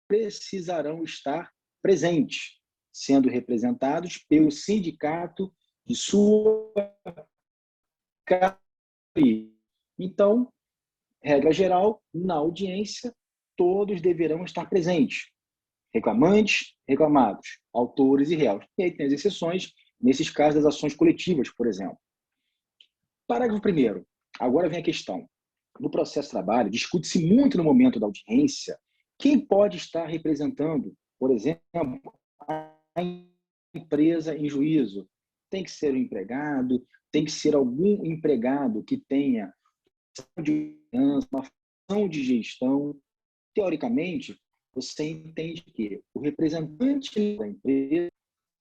precisarão estar presentes, sendo representados pelo sindicato de sua categoria. Então, regra geral, na audiência, todos deverão estar presentes. Reclamantes, reclamados, autores e réus. E aí tem as exceções, nesses casos das ações coletivas, por exemplo. Parágrafo 1º. Agora vem a questão. No processo de trabalho, discute-se muito no momento da audiência quem pode estar representando, por exemplo, a empresa em juízo. Tem que ser o empregado, tem que ser algum empregado que tenha uma função de gestão. Teoricamente, você entende que o representante da empresa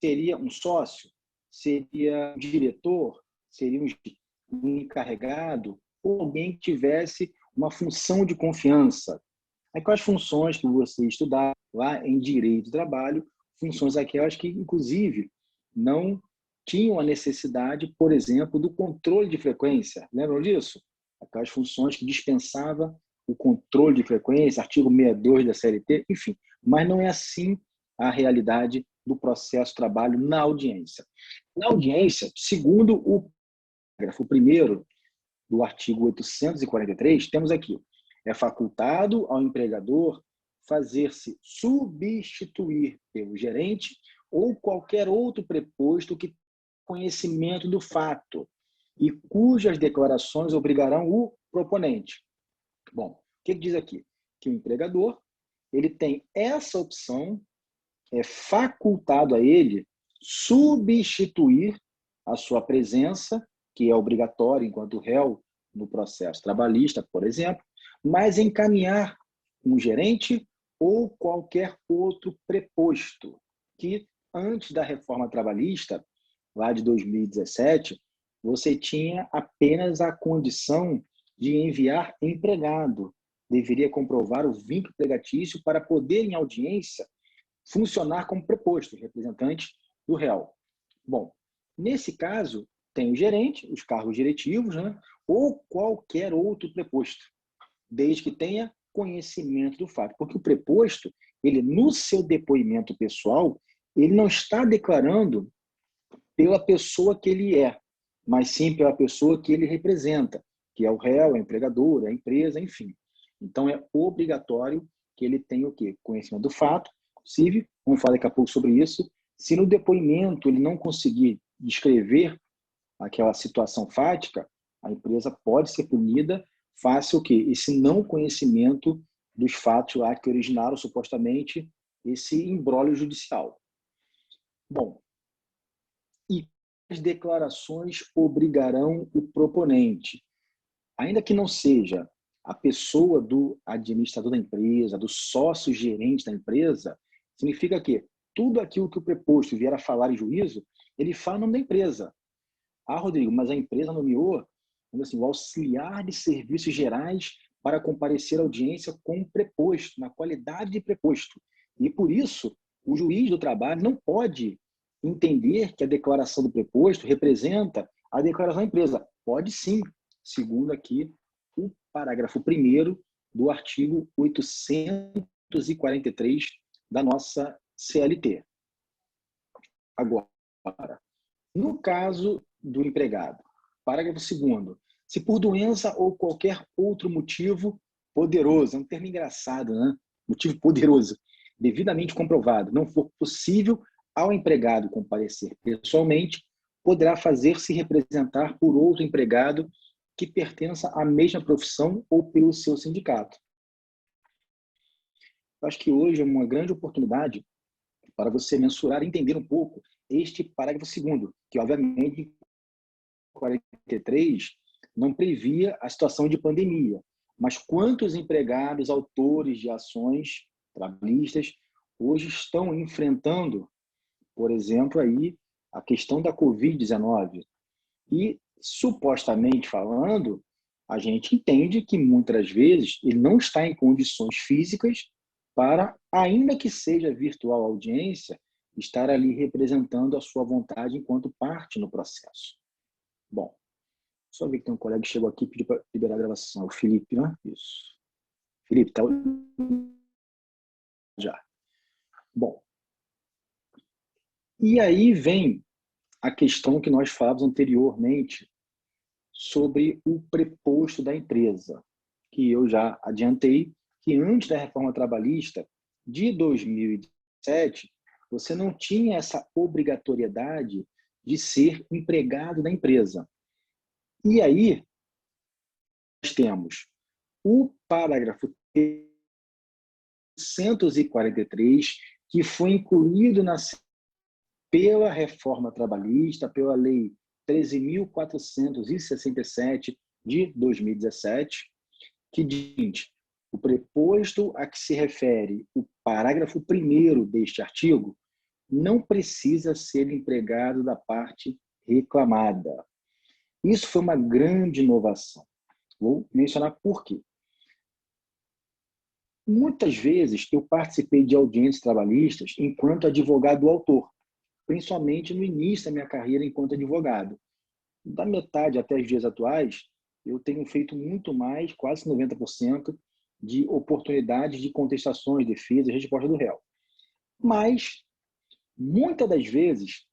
seria um sócio, seria um diretor, seria um encarregado, ou alguém que tivesse uma função de confiança. Aquelas funções que você estudar lá em Direito do Trabalho, funções aquelas que, inclusive, não tinham a necessidade, por exemplo, do controle de frequência. Lembram disso? Aquelas funções que dispensavam o controle de frequência, artigo 62 da CLT, enfim. Mas não é assim a realidade do processo de trabalho na audiência. Na audiência, segundo o parágrafo 1º do artigo 843, temos aqui: é facultado ao empregador fazer-se substituir pelo gerente ou qualquer outro preposto que tenha conhecimento do fato e cujas declarações obrigarão o proponente. Bom, o que diz aqui? Que o empregador ele tem essa opção, é facultado a ele substituir a sua presença, que é obrigatória enquanto réu no processo trabalhista, por exemplo, mas encaminhar um gerente ou qualquer outro preposto, que antes da reforma trabalhista, lá de 2017, você tinha apenas a condição de enviar empregado. Deveria comprovar o vínculo empregatício para poder, em audiência, funcionar como preposto, representante do réu. Bom, nesse caso, tem o gerente, os cargos diretivos, né, ou qualquer outro preposto, desde que tenha conhecimento do fato. Porque o preposto, ele no seu depoimento pessoal, ele não está declarando pela pessoa que ele é, mas sim pela pessoa que ele representa, que é o réu, a empregadora, a empresa, enfim. Então, é obrigatório que ele tenha o quê? Conhecimento do fato, possível, vamos falar daqui a pouco sobre isso. Se no depoimento ele não conseguir descrever aquela situação fática, a empresa pode ser punida face o quê? Esse não conhecimento dos fatos lá que originaram supostamente esse imbróglio judicial. Bom, e as declarações obrigarão o proponente, ainda que não seja a pessoa do administrador da empresa, do sócio gerente da empresa, significa que tudo aquilo que o preposto vier a falar em juízo, ele fala no nome da empresa. Ah, Rodrigo, mas a empresa nomeou assim, o auxiliar de serviços gerais para comparecer à audiência como preposto, na qualidade de preposto. E por isso, o juiz do trabalho não pode entender que a declaração do preposto representa a declaração da empresa. Pode sim, segundo aqui o parágrafo 1º do artigo 843 da nossa CLT. Agora, no caso do empregado, parágrafo 2º, se por doença ou qualquer outro motivo poderoso, é um termo engraçado, né? Motivo poderoso, devidamente comprovado, não for possível ao empregado comparecer pessoalmente, poderá fazer-se representar por outro empregado que pertença à mesma profissão ou pelo seu sindicato. Eu acho que hoje é uma grande oportunidade para você mensurar e entender um pouco este parágrafo 2º, que obviamente 43 não previa a situação de pandemia, mas quantos empregados, autores de ações trabalhistas hoje estão enfrentando, por exemplo, aí a questão da Covid-19 e, supostamente falando, a gente entende que muitas vezes ele não está em condições físicas para, ainda que seja virtual a audiência, estar ali representando a sua vontade enquanto parte no processo. Bom, só ver que tem um colega que chegou aqui e pediu para liberar a gravação. O Felipe, né? Isso. Felipe, tá já. Bom, e aí vem a questão que nós falamos anteriormente sobre o preposto da empresa, que eu já adiantei que antes da reforma trabalhista de 2007, você não tinha essa obrigatoriedade de ser empregado da empresa. E aí, nós temos o parágrafo 143, que foi incluído pela reforma trabalhista, pela lei 13.467 de 2017, que diz: o preposto a que se refere o parágrafo 1º deste artigo não precisa ser empregado da parte reclamada. Isso foi uma grande inovação. Vou mencionar por quê. Muitas vezes eu participei de audiências trabalhistas enquanto advogado autor, principalmente no início da minha carreira enquanto advogado. Da metade até os dias atuais, eu tenho feito muito mais, quase 90%, de oportunidades de contestações, defesa e resposta do réu. Mas, muitas das vezes,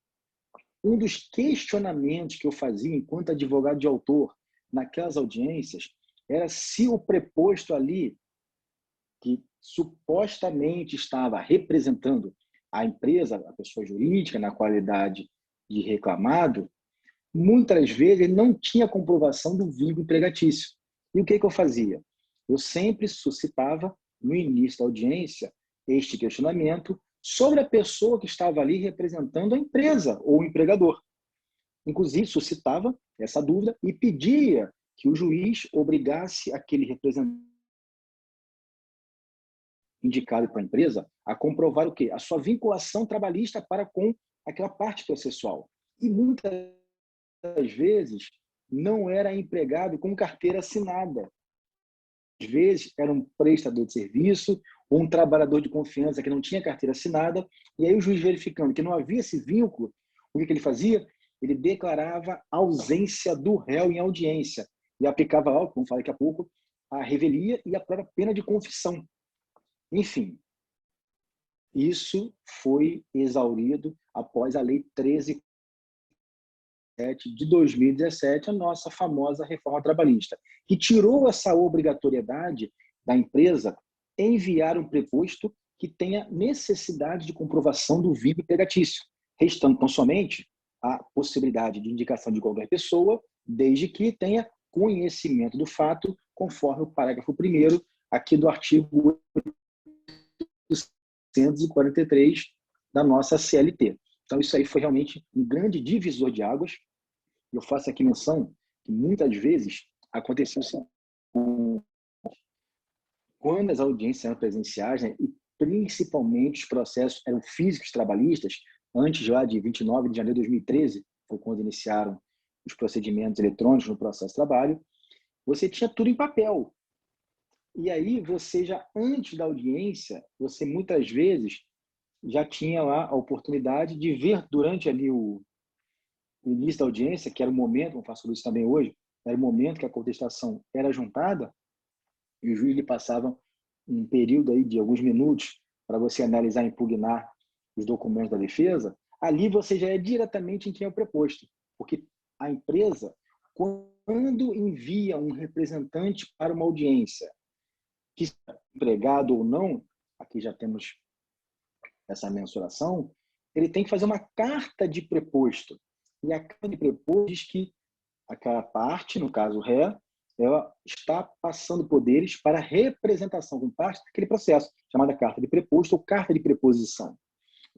um dos questionamentos que eu fazia enquanto advogado de autor naquelas audiências era se o preposto ali, que supostamente estava representando a empresa, a pessoa jurídica, na qualidade de reclamado, muitas vezes ele não tinha comprovação do vínculo empregatício. E o que eu fazia? Eu sempre suscitava, no início da audiência, este questionamento sobre a pessoa que estava ali representando a empresa ou o empregador. Inclusive, suscitava essa dúvida e pedia que o juiz obrigasse aquele representante indicado para a empresa a comprovar o quê? A sua vinculação trabalhista para com aquela parte processual. E muitas vezes não era empregado com carteira assinada. Às vezes era um prestador de serviço ou um trabalhador de confiança que não tinha carteira assinada, e aí o juiz verificando que não havia esse vínculo, o que ele fazia? Ele declarava ausência do réu em audiência e aplicava, como falei daqui a pouco, a revelia e a própria pena de confissão. Enfim, isso foi exaurido após a Lei 13 de 2017, a nossa famosa reforma trabalhista, que tirou essa obrigatoriedade da empresa enviar um preposto que tenha necessidade de comprovação do vínculo empregatício, restando tão somente a possibilidade de indicação de qualquer pessoa, desde que tenha conhecimento do fato, conforme o parágrafo 1º aqui do artigo 843 da nossa CLT. Então, isso aí foi realmente um grande divisor de águas. Eu faço aqui menção que muitas vezes aconteceu assim, quando as audiências eram presenciais, né, e principalmente os processos eram físicos trabalhistas, antes lá de 29 de janeiro de 2013, foi quando iniciaram os procedimentos eletrônicos no processo de trabalho, você tinha tudo em papel. E aí você já, antes da audiência, você muitas vezes já tinha lá a oportunidade de ver durante ali o início da audiência, que era o momento, como faço isso também hoje, era o momento que a contestação era juntada, e o juiz lhe passava um período aí de alguns minutos para você analisar e impugnar os documentos da defesa. Ali você já é diretamente em quem é o preposto, porque a empresa, quando envia um representante para uma audiência, que seja empregado ou não, aqui já temos essa mensuração, ele tem que fazer uma carta de preposto. E a carta de preposto diz que aquela parte, no caso o ré, ela está passando poderes para representação com parte daquele processo, chamada carta de preposto ou carta de preposição.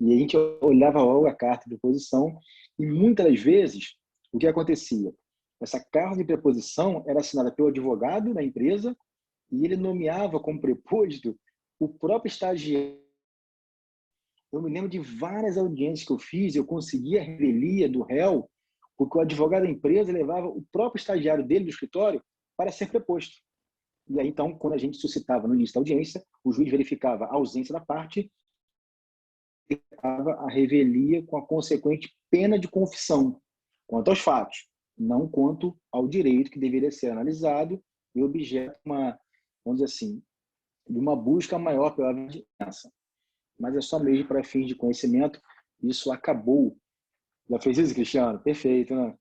E a gente olhava logo a carta de preposição e muitas das vezes o que acontecia? Essa carta de preposição era assinada pelo advogado da empresa e ele nomeava como preposto o próprio estagiário. Eu me lembro de várias audiências que eu fiz, eu conseguia a revelia do réu, porque o advogado da empresa levava o próprio estagiário dele do escritório para ser preposto. E aí, então, quando a gente suscitava no início da audiência, o juiz verificava a ausência da parte e dava a revelia com a consequente pena de confissão, quanto aos fatos, não quanto ao direito que deveria ser analisado e objeto, vamos dizer assim, de uma busca maior pela vingança. mas é só mesmo para fins de conhecimento. Isso acabou. Já fez isso, Cristiano? Perfeito, né?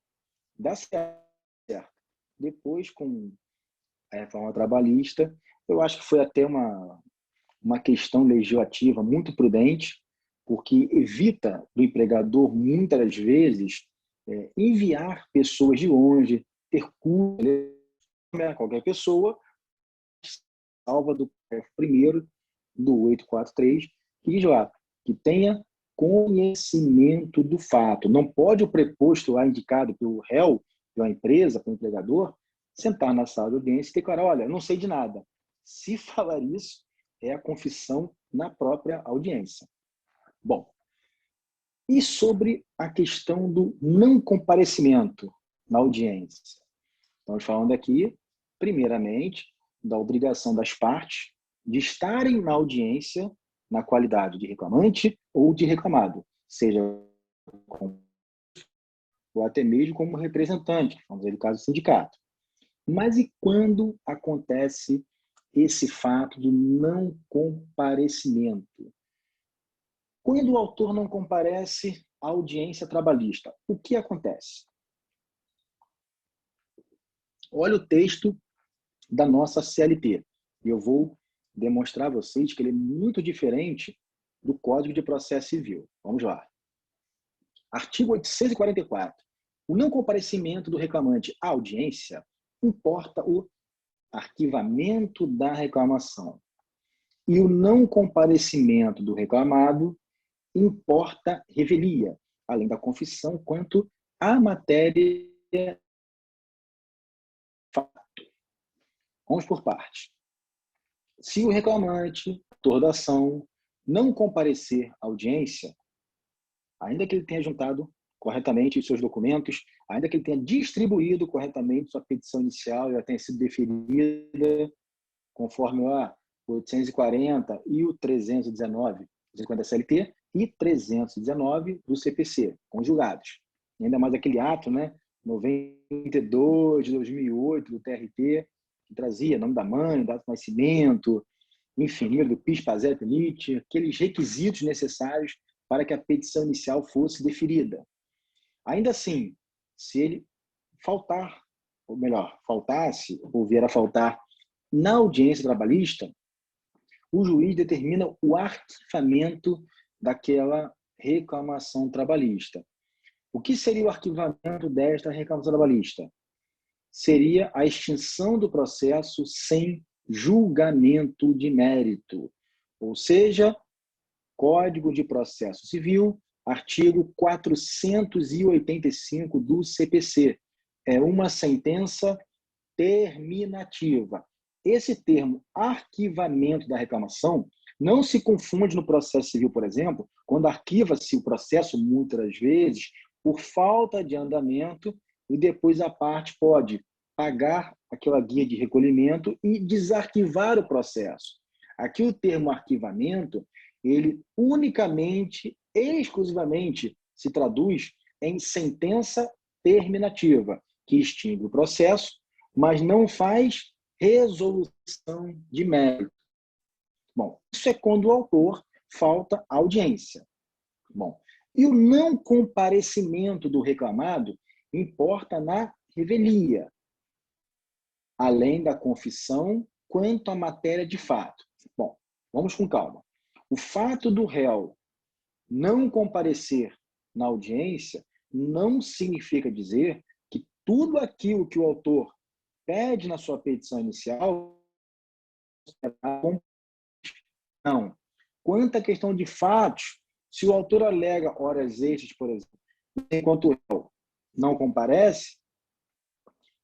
Dá certo. Depois, com a reforma trabalhista, eu acho que foi até uma questão legislativa muito prudente, porque evita do empregador, muitas das vezes, enviar pessoas de longe, ter custo, qualquer pessoa, salva do primeiro do 843, que diz lá, que tenha conhecimento do fato. Não pode o preposto lá indicado pelo réu, pela empresa, pelo empregador, sentar na sala de audiência e declarar, olha, não sei de nada. Se falar isso, é a confissão na própria audiência. Bom, e sobre a questão do não comparecimento na audiência? Estamos falando aqui, primeiramente, da obrigação das partes de estarem na audiência na qualidade de reclamante ou de reclamado, seja ou até mesmo como representante, vamos ver o caso do sindicato. Mas e quando acontece esse fato do não comparecimento? Quando o autor não comparece à audiência trabalhista, o que acontece? Olha o texto da nossa CLT. Eu vou demonstrar a vocês que ele é muito diferente do Código de Processo Civil. Vamos lá. Artigo 844. O não comparecimento do reclamante à audiência importa o arquivamento da reclamação. E o não comparecimento do reclamado importa revelia, além da confissão, quanto à matéria fato. Vamos por partes. Se o reclamante, autor da ação, não comparecer à audiência, ainda que ele tenha juntado corretamente os seus documentos, ainda que ele tenha distribuído corretamente sua petição inicial e ela tenha sido deferida conforme o 840 e o 319, 50 CLT, e 319 do CPC, conjugados. E ainda mais aquele ato, né, 92 de 2008 do TRT, que trazia nome da mãe, data de nascimento, enfim, número do PIS, PASEP, PNIT, aqueles requisitos necessários para que a petição inicial fosse deferida. Ainda assim, se ele faltar, ou melhor, faltasse, ou vier a faltar na audiência trabalhista, o juiz determina o arquivamento daquela reclamação trabalhista. O que seria o arquivamento desta reclamação trabalhista? Seria a extinção do processo sem julgamento de mérito, ou seja, Código de Processo Civil, artigo 485 do CPC. É uma sentença terminativa. Esse termo, arquivamento da reclamação, não se confunde no processo civil, por exemplo, quando arquiva-se o processo, muitas vezes, por falta de andamento, e depois a parte pode pagar aquela guia de recolhimento e desarquivar o processo. Aqui o termo arquivamento, ele unicamente, exclusivamente, se traduz em sentença terminativa, que extingue o processo, mas não faz resolução de mérito. Bom, isso é quando o autor falta audiência. Bom, e o não comparecimento do reclamado importa na revelia, além da confissão quanto à matéria de fato. Bom, vamos com calma. O fato do réu não comparecer na audiência não significa dizer que tudo aquilo que o autor pede na sua petição inicial não. Quanto à questão de fatos, se o autor alega horas extras, por exemplo, enquanto o réu não comparece,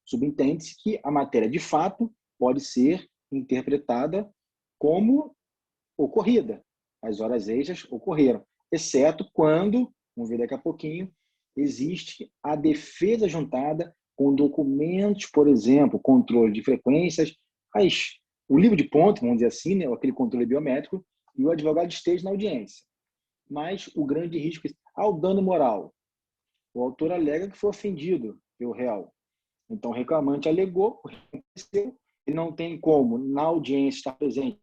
subentende-se que a matéria de fato pode ser interpretada como ocorrida. As horas extras ocorreram, exceto quando, vamos ver daqui a pouquinho, existe a defesa juntada com documentos, por exemplo, controle de frequências, o livro de ponto, vamos dizer assim, né, aquele controle biométrico, e o advogado esteja na audiência. Mas o grande risco é ao dano moral. O autor alega que foi ofendido pelo réu. Então, o reclamante alegou, ele não tem como, na audiência, estar presente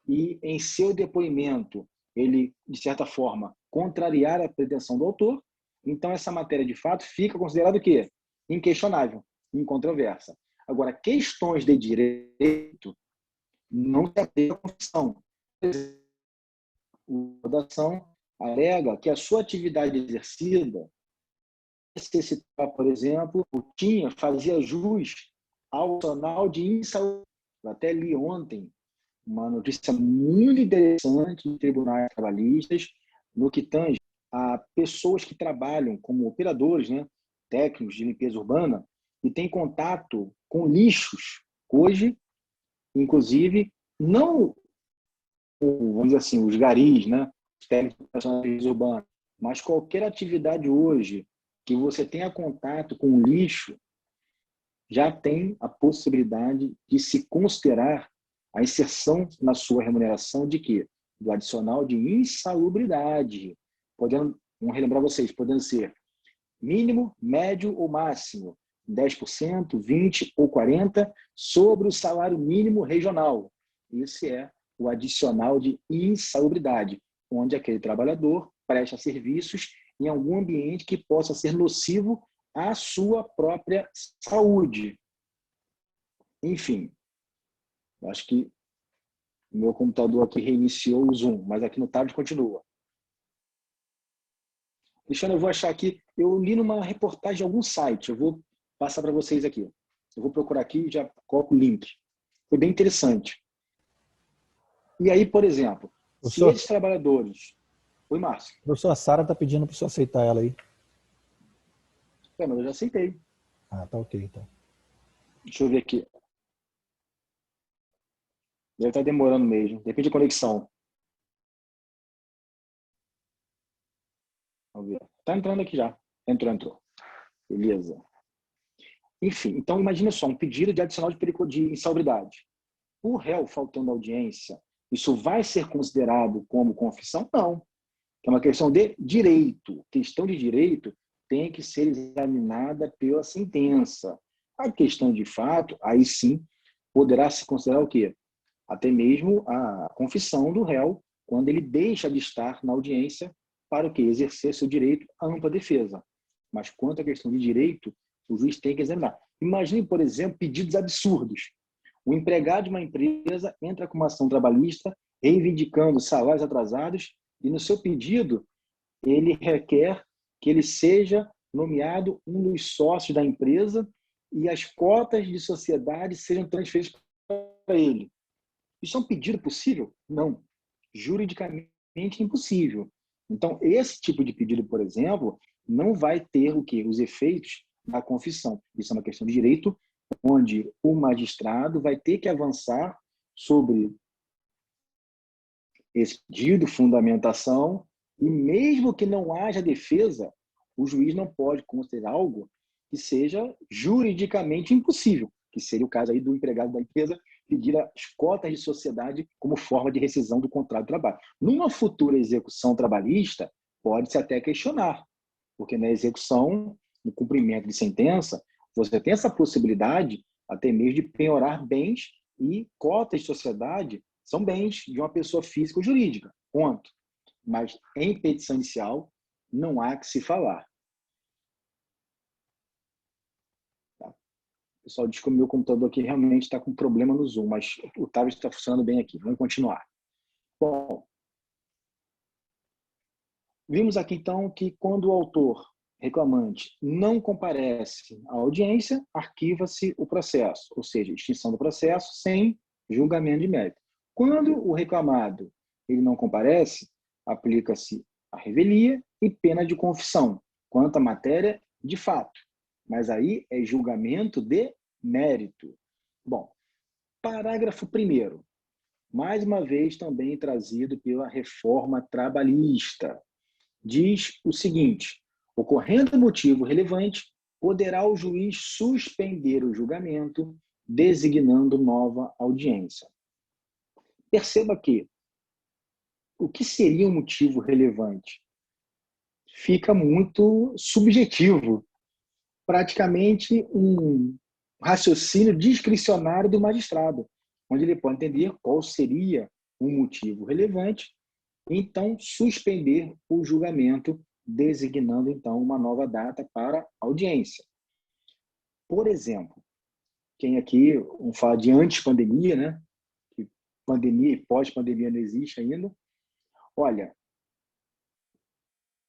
e em seu depoimento ele, de certa forma, contrariar a pretensão do autor, então essa matéria de fato fica considerada o quê? Inquestionável, incontroversa. Agora, questões de direito não se aplicam à confissão. A redação alega que a sua atividade exercida necessitava, por exemplo, fazia jus ao profissional de insalubridade. Eu até li ontem uma notícia muito interessante em tribunais trabalhistas no que tange a pessoas que trabalham como operadores, né, técnicos de limpeza urbana, e têm contato com lixos. Hoje, inclusive, não, vamos dizer assim, os garis, né, os técnicos de limpeza urbana, mas qualquer atividade hoje que você tenha contato com o lixo, já tem a possibilidade de se considerar a inserção na sua remuneração de quê? Do adicional de insalubridade. Podendo, vamos relembrar vocês, podendo ser mínimo, médio ou máximo, 10%, 20% ou 40% sobre o salário mínimo regional. Esse é o adicional de insalubridade, onde aquele trabalhador presta serviços em algum ambiente que possa ser nocivo à sua própria saúde. Enfim, acho que o meu computador aqui reiniciou o Zoom, mas aqui no tablet continua. Alexandre, eu vou achar aqui, eu li numa reportagem de algum site, eu vou passar para vocês aqui. Eu vou procurar aqui e já coloco o link. Foi bem interessante. E aí, por exemplo, se esses trabalhadores... Oi, Márcio. Professor, a Sara está pedindo para o senhor aceitar ela aí. Mas eu já aceitei. Ah, tá ok, então. Deixa eu ver aqui. Deve estar demorando mesmo. Depende da conexão. Vamos ver. Está entrando aqui já. Entrou. Beleza. Enfim, então imagine só, um pedido de adicional de insalubridade. O réu faltando audiência, isso vai ser considerado como confissão? Não. É uma questão de direito. Questão de direito tem que ser examinada pela sentença. A questão de fato, aí sim, poderá se considerar o quê? Até mesmo a confissão do réu, quando ele deixa de estar na audiência para o quê? Exercer seu direito à ampla defesa. Mas quanto à questão de direito, o juiz tem que examinar. Imagine, por exemplo, pedidos absurdos. O empregado de uma empresa entra com uma ação trabalhista reivindicando salários atrasados e no seu pedido ele requer que ele seja nomeado um dos sócios da empresa e as cotas de sociedade sejam transferidas para ele. Isso é um pedido possível? Não. Juridicamente impossível. Então, esse tipo de pedido, por exemplo, não vai ter o quê? Os efeitos da confissão. Isso é uma questão de direito, onde o magistrado vai ter que avançar sobre esse pedido, fundamentação, e mesmo que não haja defesa, o juiz não pode considerar algo que seja juridicamente impossível, que seria o caso aí do empregado da empresa pedir as cotas de sociedade como forma de rescisão do contrato de trabalho. Numa futura execução trabalhista, pode-se até questionar, porque na execução, no cumprimento de sentença, você tem essa possibilidade até mesmo de penhorar bens e cotas de sociedade são bens de uma pessoa física ou jurídica, ponto. Mas em petição inicial, não há que se falar. Tá? O pessoal diz que o meu computador aqui realmente está com problema no Zoom, mas o tablet está funcionando bem aqui. Vamos continuar. Bom, vimos aqui então que quando o autor reclamante não comparece à audiência, arquiva-se o processo, ou seja, extinção do processo sem julgamento de mérito. Quando o reclamado ele não comparece, aplica-se a revelia e pena de confissão, quanto à matéria de fato. Mas aí é julgamento de mérito. Bom, parágrafo 1º, mais uma vez também trazido pela reforma trabalhista. Diz o seguinte: ocorrendo motivo relevante, poderá o juiz suspender o julgamento, designando nova audiência. Perceba que o que seria um motivo relevante? Fica muito subjetivo, praticamente um raciocínio discricionário do magistrado, onde ele pode entender qual seria um motivo relevante, então suspender o julgamento, designando então uma nova data para audiência. Por exemplo, quem aqui, vamos falar de antes pandemia, né? Que pandemia e pós-pandemia não existe ainda. Olha,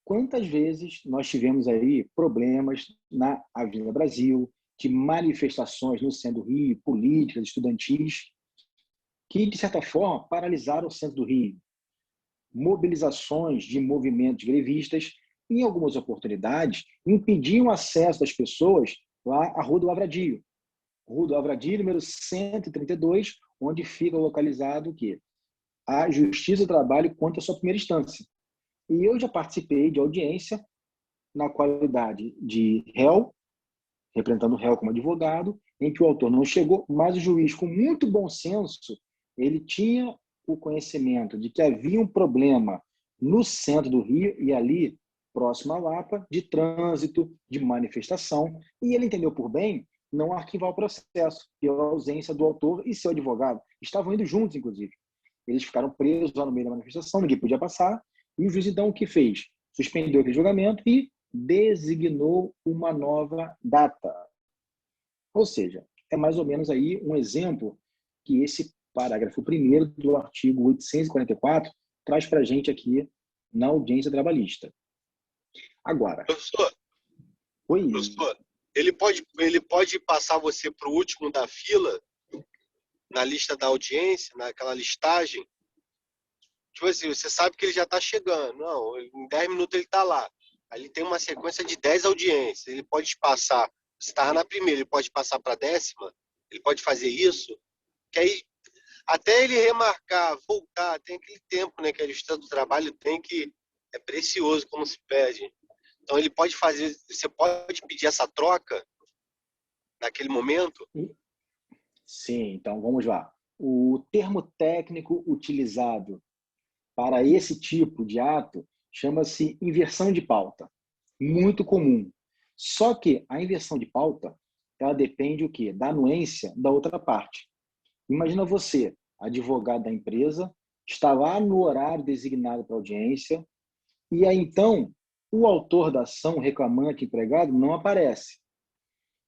quantas vezes nós tivemos aí problemas na Avenida Brasil, de manifestações no centro do Rio, políticas, estudantis, que, de certa forma, paralisaram o centro do Rio. Mobilizações de movimentos grevistas, em algumas oportunidades, impediam o acesso das pessoas lá à Rua do Lavradio. Rua do Lavradio, número 132, onde fica localizado o quê? A Justiça do Trabalho quanto à sua primeira instância. E eu já participei de audiência na qualidade de réu, representando o réu como advogado, em que o autor não chegou, mas o juiz, com muito bom senso, ele tinha o conhecimento de que havia um problema no centro do Rio e ali, próximo à Lapa, de trânsito, de manifestação, e ele entendeu por bem não arquivar o processo, pela ausência do autor e seu advogado. Estavam indo juntos, inclusive. Eles ficaram presos lá no meio da manifestação, ninguém podia passar, e o juiz, então, o que fez? Suspendeu aquele julgamento e designou uma nova data. Ou seja, é mais ou menos aí um exemplo que esse parágrafo 1º do artigo 844 traz para a gente aqui na audiência trabalhista. Agora, professor, ele pode passar você para o último da fila, na lista da audiência, naquela listagem? Tipo assim, você sabe que ele já está chegando. Não, em 10 minutos ele está lá. Aí ele tem uma sequência de 10 audiências. Ele pode passar, você estava na primeira, ele pode passar para a 10ª, ele pode fazer isso, que aí, até ele remarcar, voltar, tem aquele tempo, né, que a Justiça do Trabalho tem, que é precioso como se pede. Então ele pode fazer, você pode pedir essa troca naquele momento? Sim, então vamos lá. O termo técnico utilizado para esse tipo de ato chama-se inversão de pauta. Muito comum. Só que a inversão de pauta, ela depende o quê? Da anuência da outra parte. Imagina você, advogado da empresa, está lá no horário designado para audiência, e aí então o autor da ação, reclamante, empregado, não aparece.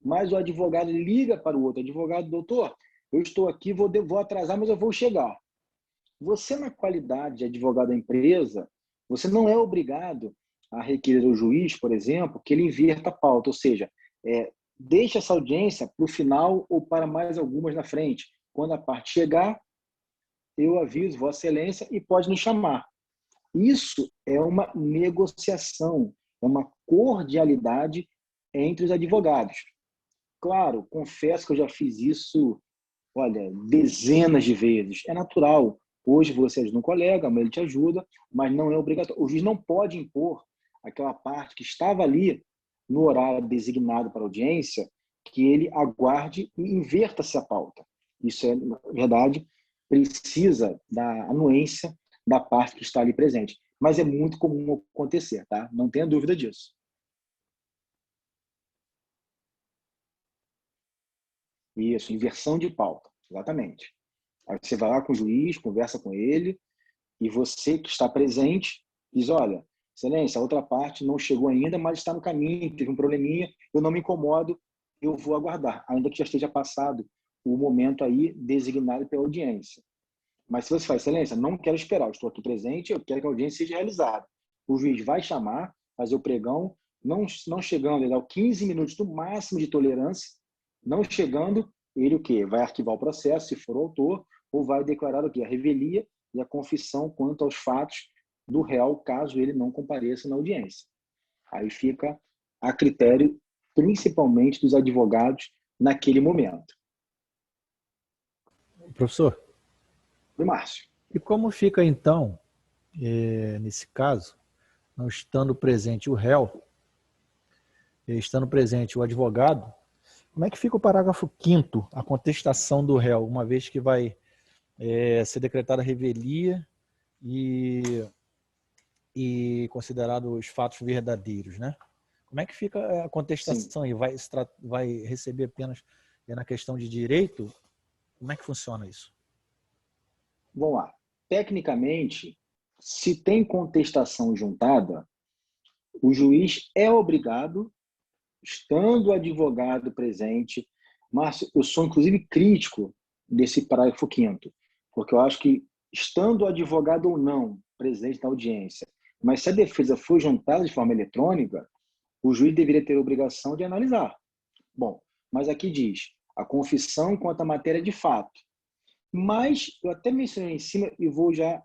Mas o advogado liga para o outro advogado: doutor, eu estou aqui, vou atrasar, mas eu vou chegar. Você, na qualidade de advogado da empresa, você não é obrigado a requerer ao juiz, por exemplo, que ele inverta a pauta, ou seja, deixe essa audiência para o final ou para mais algumas na frente. Quando a parte chegar, eu aviso Vossa Excelência e pode nos chamar. Isso é uma negociação, é uma cordialidade entre os advogados. Claro, confesso que eu já fiz isso, olha, dezenas de vezes. É natural. Hoje você ajuda um colega, amanhã ele te ajuda, mas não é obrigatório. O juiz não pode impor aquela parte que estava ali no horário designado para audiência, que ele aguarde e inverta-se a pauta. Isso é, na verdade, precisa da anuência da parte que está ali presente. Mas é muito comum acontecer, tá? Não tenha dúvida disso. Isso, inversão de pauta, exatamente. Aí você vai lá com o juiz, conversa com ele, e você que está presente diz: olha, excelência, a outra parte não chegou ainda, mas está no caminho, teve um probleminha, eu não me incomodo, eu vou aguardar, ainda que já esteja passado o momento aí designado pela audiência. Mas se você faz: excelência, não quero esperar, eu estou aqui presente, eu quero que a audiência seja realizada. O juiz vai chamar, fazer o pregão, não chegando, ele dá 15 minutos do máximo de tolerância, não chegando, ele o quê? Vai arquivar o processo, se for o autor, ou vai declarar o quê? A revelia e a confissão quanto aos fatos do réu, caso ele não compareça na audiência. Aí fica a critério, principalmente dos advogados, naquele momento. Professor, E Márcio? e como fica então, nesse caso, não estando presente o réu, estando presente o advogado, como é que fica o parágrafo 5º, a contestação do réu, uma vez que vai ser decretada a revelia e considerado os fatos verdadeiros, né? Como é que fica a contestação? Sim. E vai receber apenas na questão de direito? Como é que funciona isso? Vamos lá. tecnicamente, se tem contestação juntada, o juiz é obrigado, estando o advogado presente. Márcio, eu sou inclusive crítico desse parágrafo 5º, porque eu acho que, estando o advogado ou não presente na audiência, mas se a defesa for juntada de forma eletrônica, o juiz deveria ter a obrigação de analisar. Bom, mas aqui diz a confissão quanto à matéria de fato. Mas eu até mencionei em cima e vou já,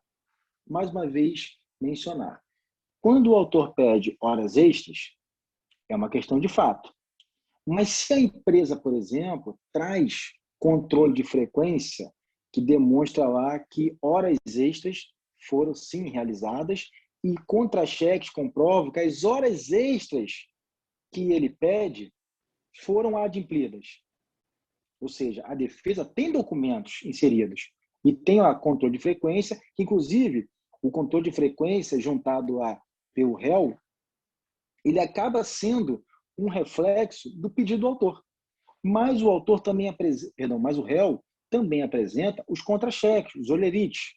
mais uma vez, mencionar. Quando o autor pede horas extras, é uma questão de fato. Mas se a empresa, por exemplo, traz controle de frequência que demonstra lá que horas extras foram sim realizadas e contra-cheques comprovam que as horas extras que ele pede foram adimplidas. Ou seja, a defesa tem documentos inseridos e tem o controle de frequência, que inclusive o controle de frequência juntado pelo réu, ele acaba sendo um reflexo do pedido do autor. Mas o autor também mas o réu também apresenta os contra-cheques, os olerites,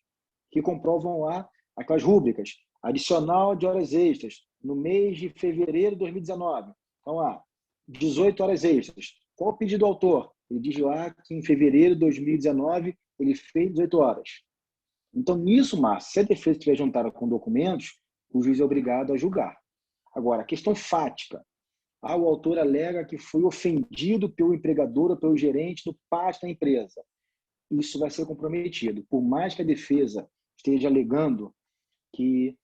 que comprovam lá aquelas rúbricas, adicional de horas extras, no mês de fevereiro de 2019. Então, lá, 18 horas extras. Qual o pedido do autor? Ele diz lá que em fevereiro de 2019 ele fez 18 horas. Então, nisso, Márcio, se a defesa estiver juntada com documentos, o juiz é obrigado a julgar. Agora, a questão fática. O autor alega que foi ofendido pelo empregador ou pelo gerente no pátio da empresa. Isso vai ser comprometido. Por mais que a defesa esteja alegando que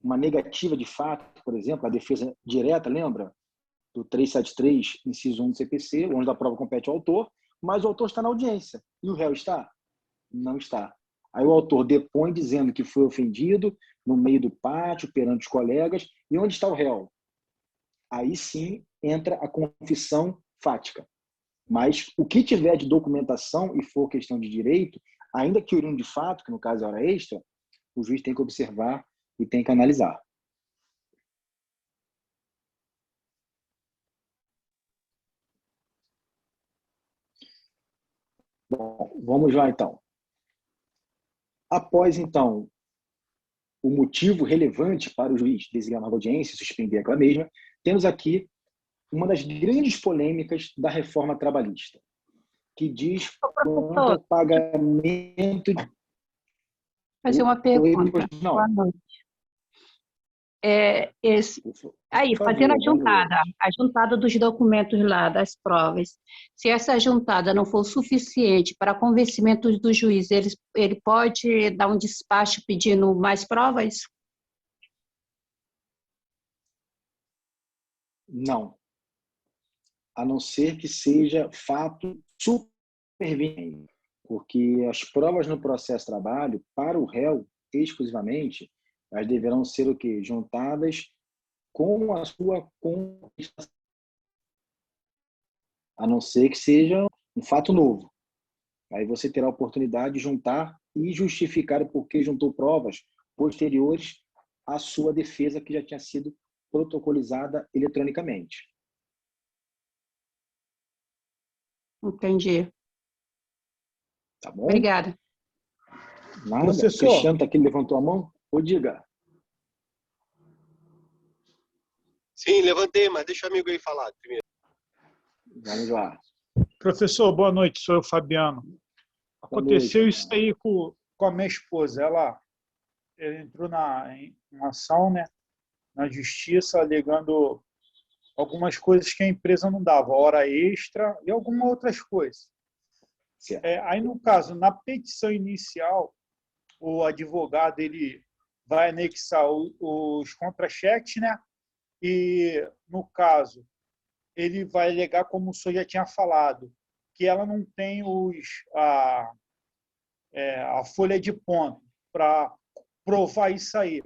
uma negativa de fato, por exemplo, a defesa direta, lembra? Do 373, inciso 1 do CPC, onde a prova compete ao autor, mas o autor está na audiência. E o réu está? Não está. Aí o autor depõe dizendo que foi ofendido no meio do pátio, perante os colegas. E onde está o réu? Aí sim entra a confissão fática. Mas o que tiver de documentação e for questão de direito, ainda que oriundo de fato, que no caso é hora extra, o juiz tem que observar e tem que analisar. Bom, vamos lá então. Após, então, o motivo relevante para o juiz designar nova audiência e suspender aquela mesma, temos aqui uma das grandes polêmicas da reforma trabalhista, que diz quanto ao pagamento... Fazer uma pergunta. Boa noite. Fazendo a juntada dos documentos lá, das provas, se essa juntada não for suficiente para convencimento do juiz, ele pode dar um despacho pedindo mais provas? Não. A não ser que seja fato superveniente, porque as provas no processo de trabalho, para o réu, exclusivamente, elas deverão ser o quê? Juntadas com a sua contestação. A não ser que seja um fato novo. Aí você terá a oportunidade de juntar e justificar o porquê juntou provas posteriores à sua defesa, que já tinha sido protocolizada eletronicamente. Entendi. Tá bom? Obrigada. Nada. Professor. O Cristiano está aqui, levantou a mão? Ou diga. Sim, levantei, mas deixa o amigo aí falar primeiro. Vamos lá. Professor, boa noite, sou eu, Fabiano. Aconteceu noite, isso aí com a minha esposa. Ela entrou em uma ação, né, na justiça, alegando algumas coisas que a empresa não dava, hora extra e algumas outras coisas. Aí, no caso, na petição inicial, o advogado ele vai anexar os contra-cheques, né? E, no caso, ele vai alegar, como o senhor já tinha falado, que ela não tem a folha de ponto para provar isso aí.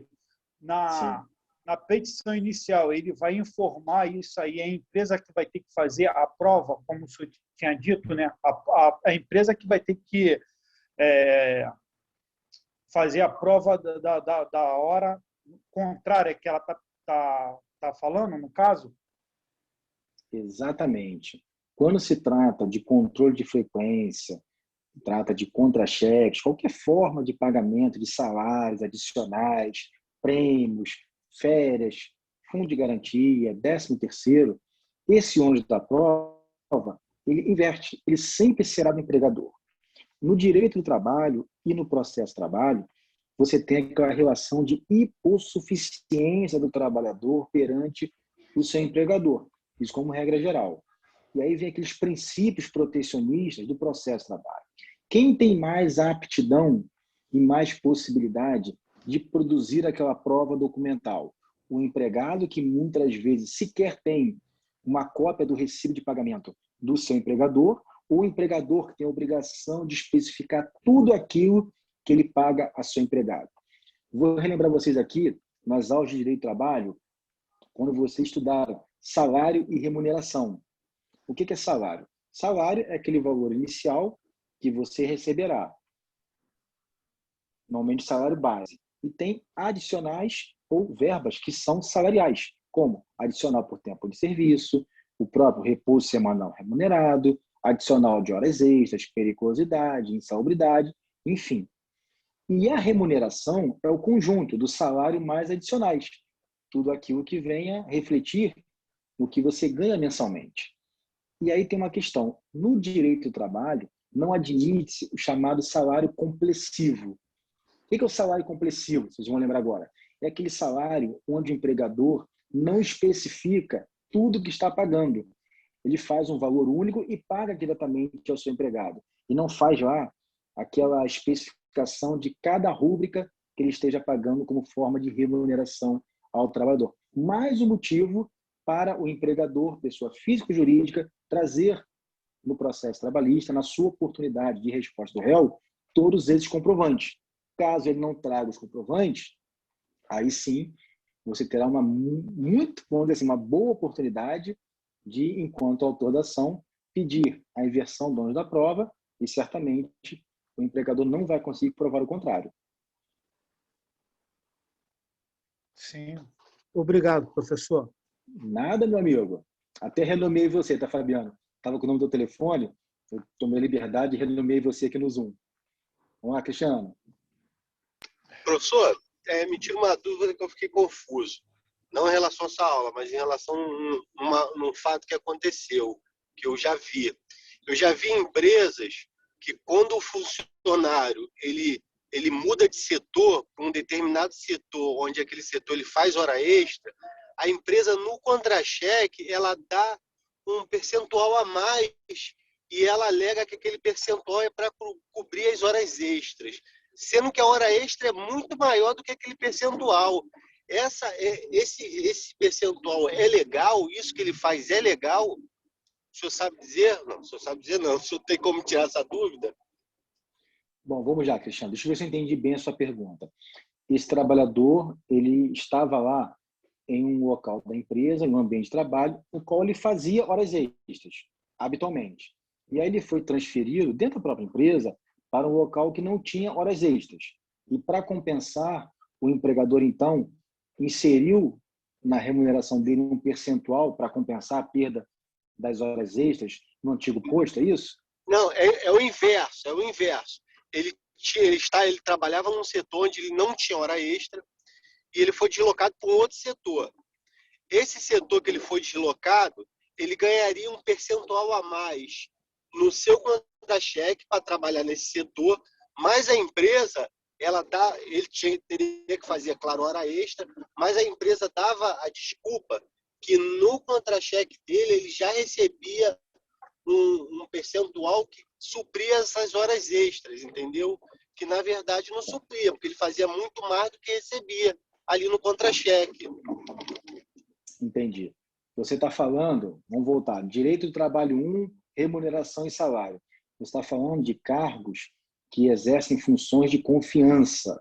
Na petição inicial, ele vai informar isso aí, a empresa que vai ter que fazer a prova, como o senhor tinha dito, né? A empresa que vai ter que fazer a prova da hora contrária que ela tá falando, no caso? Exatamente. Quando se trata de controle de frequência trata de contra-cheques, qualquer forma de pagamento de salários adicionais, prêmios, férias, fundo de garantia, 13º, esse ônus da prova, ele inverte, ele sempre será do empregador. No direito do trabalho e no processo de trabalho, você tem aquela relação de hipossuficiência do trabalhador perante o seu empregador, isso como regra geral. E aí vem aqueles princípios protecionistas do processo de trabalho. Quem tem mais aptidão e mais possibilidade de produzir aquela prova documental? O empregado, que muitas vezes sequer tem uma cópia do recibo de pagamento do seu empregador, ou o empregador que tem a obrigação de especificar tudo aquilo que ele paga a seu empregado. Vou relembrar vocês aqui, nas aulas de Direito do Trabalho, quando vocês estudaram salário e remuneração. O que é salário? Salário é aquele valor inicial que você receberá. Normalmente salário base. E tem adicionais ou verbas que são salariais, como adicional por tempo de serviço, o próprio repouso semanal remunerado, adicional de horas extras, periculosidade, insalubridade, enfim. E a remuneração é o conjunto do salário mais adicionais, tudo aquilo que venha refletir no que você ganha mensalmente. E aí tem uma questão, no direito do trabalho, não admite-se o chamado salário complessivo. O que é o salário complessivo? Vocês vão lembrar agora. É aquele salário onde o empregador não especifica tudo que está pagando. Ele faz um valor único e paga diretamente ao seu empregado. E não faz lá aquela especificação de cada rúbrica que ele esteja pagando como forma de remuneração ao trabalhador. Mais um motivo para o empregador, pessoa física e jurídica, trazer no processo trabalhista, na sua oportunidade de resposta do réu, todos esses comprovantes. Caso ele não traga os comprovantes, aí sim você terá uma boa oportunidade de, enquanto autor da ação, pedir a inversão do ônus da prova e certamente o empregador não vai conseguir provar o contrário. Sim. Obrigado, professor. Nada, meu amigo. Até renomeei você, tá, Fabiano? Estava com o nome do telefone, eu tomei a liberdade e renomeei você aqui no Zoom. Vamos lá, Cristiano. Professor, me tira uma dúvida que eu fiquei confuso. Não em relação a essa aula, mas em relação a um fato que aconteceu, que eu já vi. Eu já vi empresas que, quando o funcionário ele muda de setor para um determinado setor, onde aquele setor ele faz hora extra, a empresa, no contra-cheque, ela dá um percentual a mais e ela alega que aquele percentual é para cobrir as horas extras, sendo que a hora extra é muito maior do que aquele percentual. Esse percentual é legal? Isso que ele faz é legal? O senhor sabe dizer? Não, o senhor sabe dizer não. O senhor tem como tirar essa dúvida? Bom, vamos lá, Cristiano. Deixa eu ver se eu entendi bem a sua pergunta. Esse trabalhador, ele estava lá em um local da empresa, em um ambiente de trabalho, no qual ele fazia horas extras, habitualmente. E aí ele foi transferido, dentro da própria empresa, para um local que não tinha horas extras. E para compensar, o empregador, então, inseriu na remuneração dele um percentual para compensar a perda das horas extras no antigo posto, é isso? Não, é o inverso, é o inverso. Ele trabalhava num setor onde ele não tinha hora extra e ele foi deslocado para um outro setor. Esse setor que ele foi deslocado, ele ganharia um percentual a mais no seu contra-cheque para trabalhar nesse setor, mas a empresa, ele teria que fazer, claro, hora extra, mas a empresa dava a desculpa que no contra-cheque dele ele já recebia um percentual que supria essas horas extras, entendeu? Que, na verdade, não supria, porque ele fazia muito mais do que recebia ali no contra-cheque. Entendi. Você está falando, vamos voltar, direito do trabalho 1, remuneração e salário. Você está falando de cargos que exercem funções de confiança.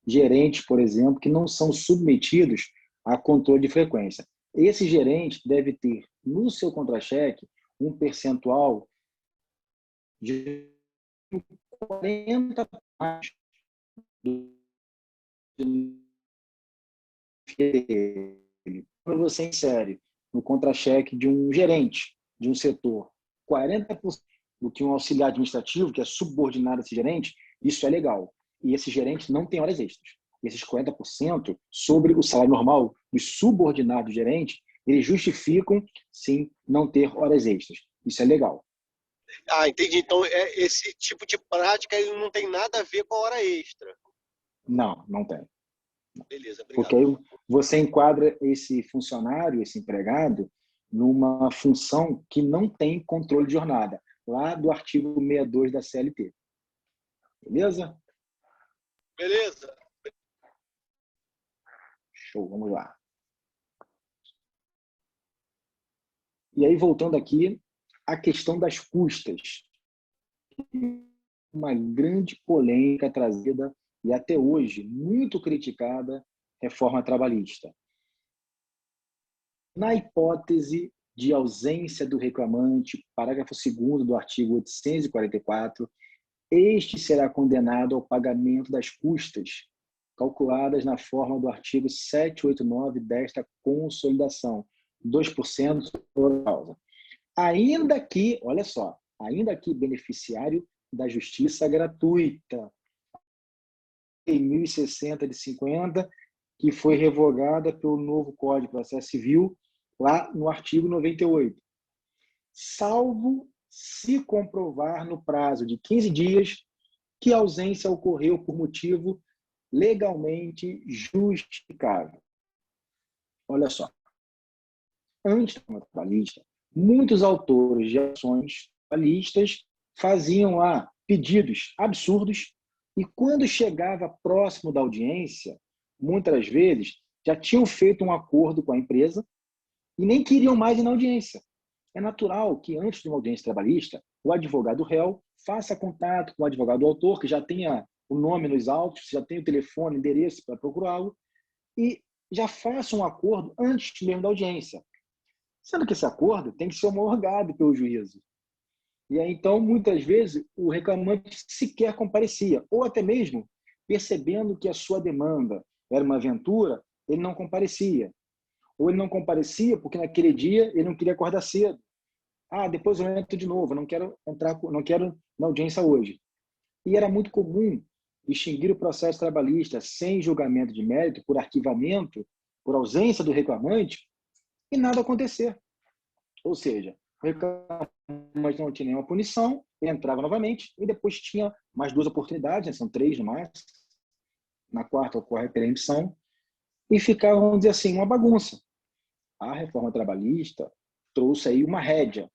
Gerentes, por exemplo, que não são submetidos a controle de frequência. Esse gerente deve ter no seu contra-cheque um percentual de 40% quando você insere no contra-cheque de um gerente de um setor 40%, do que um auxiliar administrativo, que é subordinado a esse gerente, isso é legal. E esse gerente não tem horas extras. Esses 40% sobre o salário normal dos subordinados do gerente, eles justificam, sim, não ter horas extras. Isso é legal. Ah, entendi. Então, esse tipo de prática ele não tem nada a ver com a hora extra. Não, não tem. Beleza, obrigado. Porque aí você enquadra esse funcionário, esse empregado, numa função que não tem controle de jornada, lá do artigo 62 da CLT. Beleza? Beleza. Show, vamos lá. E aí, voltando aqui, a questão das custas. Uma grande polêmica trazida e até hoje muito criticada reforma trabalhista. Na hipótese de ausência do reclamante, parágrafo 2º do artigo 844, este será condenado ao pagamento das custas calculadas na forma do artigo 789 desta consolidação, 2% por causa. Ainda que, olha só, ainda que beneficiário da justiça gratuita, em 1060 de 50, que foi revogada pelo novo Código de Processo Civil, lá no artigo 98. Salvo se comprovar no prazo de 15 dias que a ausência ocorreu por motivo legalmente justificável. Olha só. Antes da reforma trabalhista, muitos autores de ações trabalhistas faziam lá pedidos absurdos e quando chegava próximo da audiência, muitas vezes já tinham feito um acordo com a empresa e nem queriam mais ir na audiência. É natural que antes de uma audiência trabalhista, o advogado réu faça contato com o advogado autor, que já tenha o nome nos autos, já tem o telefone, endereço para procurá-lo, e já faça um acordo antes mesmo da audiência. Sendo que esse acordo tem que ser homologado pelo juízo. E aí, então, muitas vezes, o reclamante sequer comparecia, ou até mesmo, percebendo que a sua demanda era uma aventura, ele não comparecia. Ou ele não comparecia porque naquele dia ele não queria acordar cedo. Ah, depois eu entro de novo, não quero na audiência hoje. E era muito comum extinguir o processo trabalhista sem julgamento de mérito, por arquivamento, por ausência do reclamante, e nada acontecer. Ou seja, o reclamante não tinha nenhuma punição, ele entrava novamente e depois tinha mais 2 oportunidades, né? São 3 no máximo, na quarta ocorre a perempção, e ficava, vamos dizer assim, uma bagunça. A reforma trabalhista trouxe aí uma rédea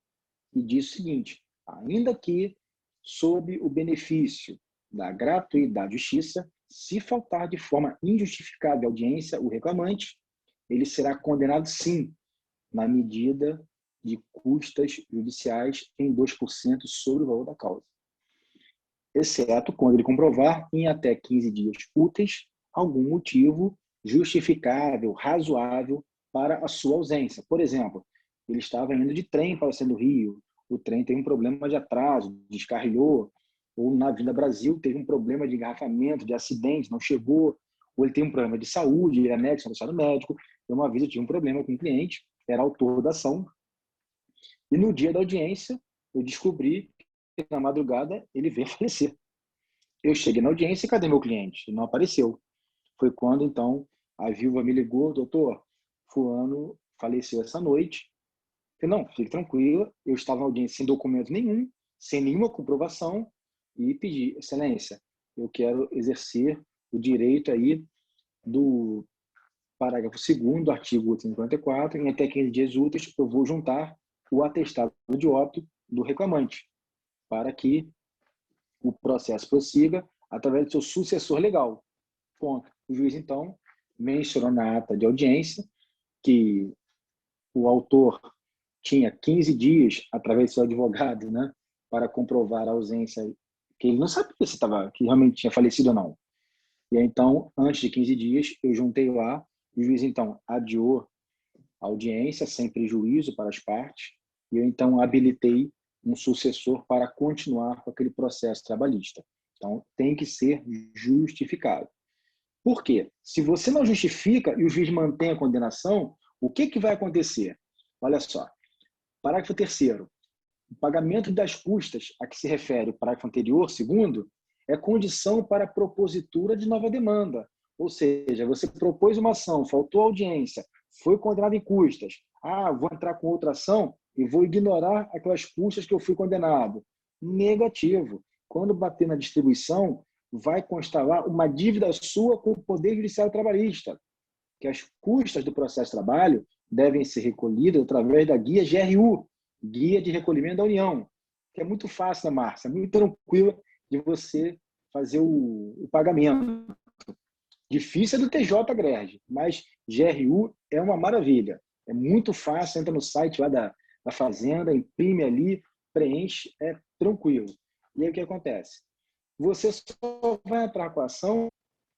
e disse o seguinte: ainda que sob o benefício da gratuidade da justiça, se faltar de forma injustificada a audiência o reclamante, ele será condenado sim na medida de custas judiciais em 2% sobre o valor da causa, exceto quando ele comprovar em até 15 dias úteis algum motivo justificável, razoável para a sua ausência. Por exemplo, ele estava indo de trem para o centro do Rio, o trem teve um problema de atraso, descarrilhou, ou na Vinda Brasil teve um problema de engarrafamento, de acidente, não chegou, ou ele tem um problema de saúde, ele é médico, estado médico. Uma vez eu tive um problema com um cliente, era autor da ação, e no dia da audiência eu descobri que na madrugada ele veio a falecer. Eu cheguei na audiência e cadê meu cliente? Ele não apareceu. Foi quando, então, a viúva me ligou: doutor, fulano faleceu essa noite. Eu falei: não, fique tranquila, eu estava na audiência sem documento nenhum, sem nenhuma comprovação, e pedi: excelência, eu quero exercer o direito aí do parágrafo 2º do artigo 854, em até 15 dias úteis, eu vou juntar o atestado de óbito do reclamante, para que o processo prossiga através do seu sucessor legal. Ponto. O juiz, então, mencionou na ata de audiência que o autor tinha 15 dias, através do seu advogado, né, para comprovar a ausência, que ele não sabia se que realmente tinha falecido ou não. E aí, então, antes de 15 dias, eu juntei lá, o juiz, então, adiou a audiência sem prejuízo para as partes, e eu, então, habilitei um sucessor para continuar com aquele processo trabalhista. Então, tem que ser justificado. Por quê? Se você não justifica e o juiz mantém a condenação, o que vai acontecer? Olha só, parágrafo 3º. O pagamento das custas a que se refere o parágrafo anterior, segundo, é condição para a propositura de nova demanda. Ou seja, você propôs uma ação, faltou audiência, foi condenado em custas. Vou entrar com outra ação e vou ignorar aquelas custas que eu fui condenado. Negativo. Quando bater na distribuição, vai constar lá uma dívida sua com o Poder Judiciário Trabalhista, que as custas do processo de trabalho devem ser recolhidas através da guia GRU, Guia de Recolhimento da União, que é muito fácil, né, Márcia? Muito tranquila de você fazer o pagamento. Difícil é do TJ Greg, mas GRU é uma maravilha. É muito fácil, entra no site lá da Fazenda, imprime ali, preenche, é tranquilo. E aí o que acontece? Você só vai entrar com a ação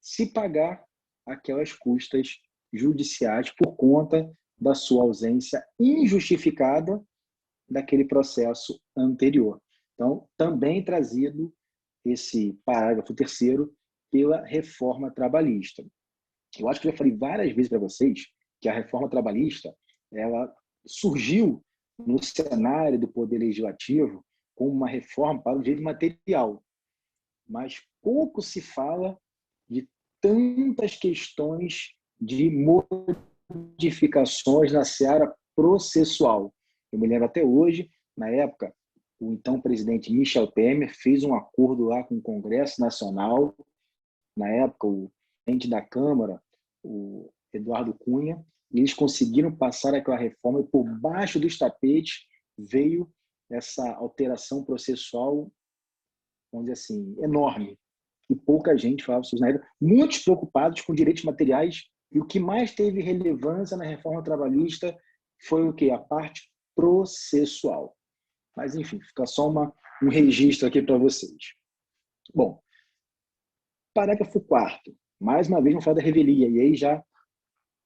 se pagar aquelas custas judiciais por conta da sua ausência injustificada daquele processo anterior. Então, também trazido esse parágrafo 3º pela reforma trabalhista. Eu acho que eu já falei várias vezes para vocês que a reforma trabalhista ela surgiu no cenário do Poder Legislativo como uma reforma para o direito material, mas pouco se fala de tantas questões de modificações na seara processual. Eu me lembro até hoje, na época, o então presidente Michel Temer fez um acordo lá com o Congresso Nacional, na época o presidente da Câmara, o Eduardo Cunha, e eles conseguiram passar aquela reforma e por baixo dos tapetes veio essa alteração processual, vamos dizer assim, enorme. E pouca gente falava sobre isso na época, muitos preocupados com direitos materiais, e o que mais teve relevância na reforma trabalhista foi o quê? A parte processual. Mas, enfim, fica só um registro aqui para vocês. Bom, parágrafo 4º. Mais uma vez, vamos falar da revelia. E aí já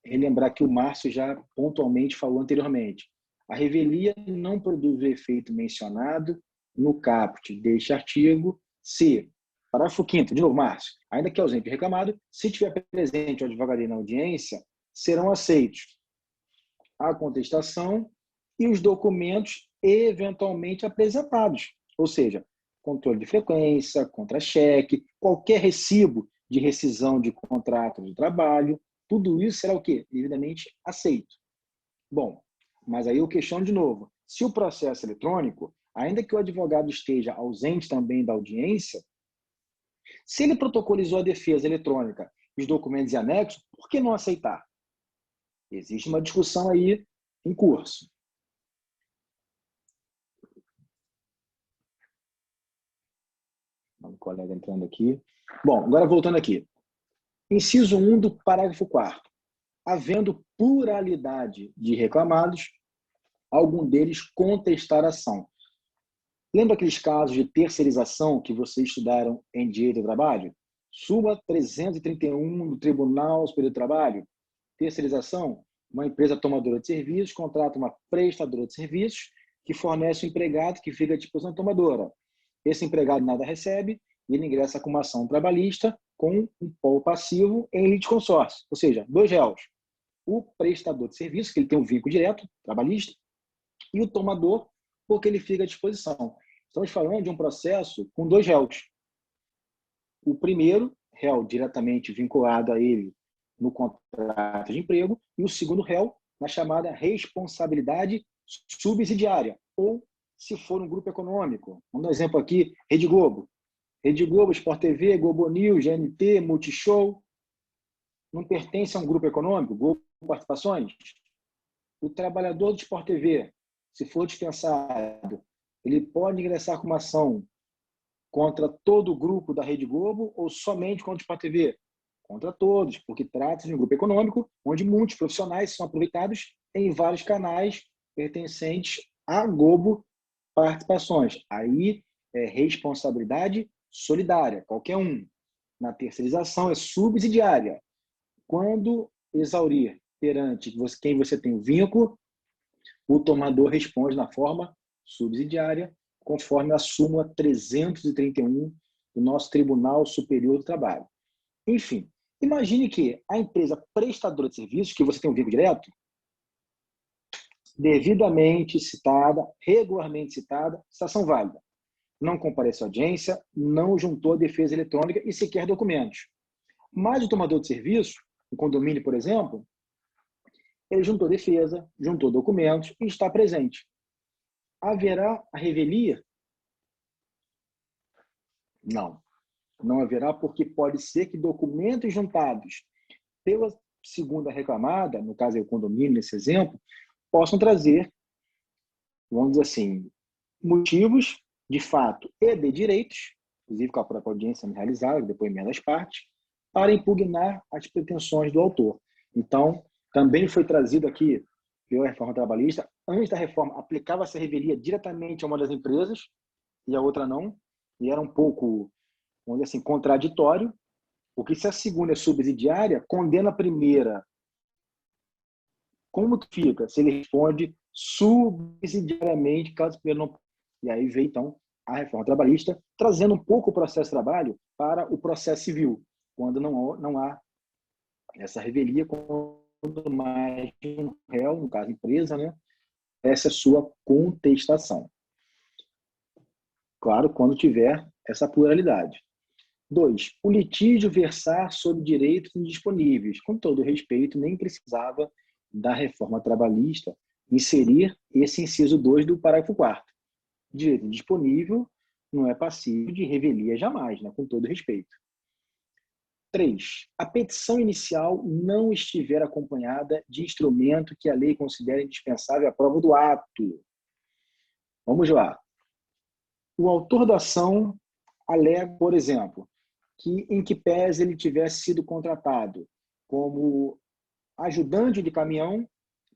relembrar que o Márcio já pontualmente falou anteriormente. A revelia não produz o efeito mencionado no caput deste artigo se, parágrafo 5º, de novo, Márcio, ainda que ausente o reclamado, se tiver presente o advogado na audiência, serão aceitos a contestação e os documentos eventualmente apresentados, ou seja, controle de frequência, contra-cheque, qualquer recibo de rescisão de contrato de trabalho, tudo isso será o quê? Devidamente aceito. Bom, mas aí eu questiono de novo, se o processo eletrônico, ainda que o advogado esteja ausente também da audiência, se ele protocolizou a defesa eletrônica, os documentos e anexos, por que não aceitar? Existe uma discussão aí em curso. Um colega entrando aqui. Bom, agora voltando aqui. Inciso 1 do parágrafo 4º. Havendo pluralidade de reclamados, algum deles contestar a ação. Lembra aqueles casos de terceirização que vocês estudaram em Direito do Trabalho? Súmula 331 do Tribunal Superior do Trabalho. Terceirização, uma empresa tomadora de serviços contrata uma prestadora de serviços que fornece um empregado que fica à disposição da tomadora. Esse empregado nada recebe e ele ingressa com uma ação trabalhista com um polo passivo em litisconsórcio, ou seja, 2 réus. O prestador de serviço, que ele tem um vínculo direto, trabalhista, e o tomador, porque ele fica à disposição. Estamos falando de um processo com 2 réus. O primeiro, réu diretamente vinculado a ele no contrato de emprego, e o segundo réu na chamada responsabilidade subsidiária, ou se for um grupo econômico. Vamos dar um exemplo aqui, Rede Globo. Rede Globo, Sport TV, Globo News, GNT, Multishow, não pertence a um grupo econômico, Globo Participações? O trabalhador do Sport TV, se for dispensado, ele pode ingressar com uma ação contra todo o grupo da Rede Globo ou somente contra o Sport TV? Contra todos, porque trata-se de um grupo econômico onde muitos profissionais são aproveitados em vários canais pertencentes à Globo Participações. Aí é responsabilidade solidária, qualquer um. Na terceirização é subsidiária. Quando exaurir perante quem você tem o vínculo, o tomador responde na forma subsidiária, conforme a súmula 331 do nosso Tribunal Superior do Trabalho. Enfim, imagine que a empresa prestadora de serviços, que você tem um vínculo direto, devidamente citada, regularmente citada, citação válida. Não compareceu à audiência, não juntou a defesa eletrônica e sequer documentos. Mas o tomador de serviço, o condomínio, por exemplo, ele juntou defesa, juntou documentos e está presente. Haverá a revelia? Não. Não haverá, porque pode ser que documentos juntados pela segunda reclamada, no caso é o condomínio, nesse exemplo, possam trazer, vamos dizer assim, motivos de fato e de direitos, inclusive com a própria audiência realizada, depoimento das partes, para impugnar as pretensões do autor. Então, também foi trazido aqui pela reforma trabalhista, antes da reforma, aplicava-se a revelia diretamente a uma das empresas e a outra não, e era um pouco, vamos dizer assim, contraditório, porque se a segunda é subsidiária, condena a primeira. Como que fica? Se ele responde subsidiariamente, caso o primeiro não... E aí veio, então, a reforma trabalhista, trazendo um pouco o processo de trabalho para o processo civil, quando não há essa revelia, quando mais um réu, no caso empresa, né, essa é a sua contestação. Claro, quando tiver essa pluralidade. 2. O litígio versar sobre direitos indisponíveis. Com todo respeito, nem precisava da reforma trabalhista inserir esse inciso 2 do parágrafo 4º. Direito indisponível não é passível de revelia jamais, né? Com todo respeito. 3. A petição inicial não estiver acompanhada de instrumento que a lei considere indispensável à prova do ato. Vamos lá. O autor da ação alega, por exemplo, que em que pese ele tivesse sido contratado como ajudante de caminhão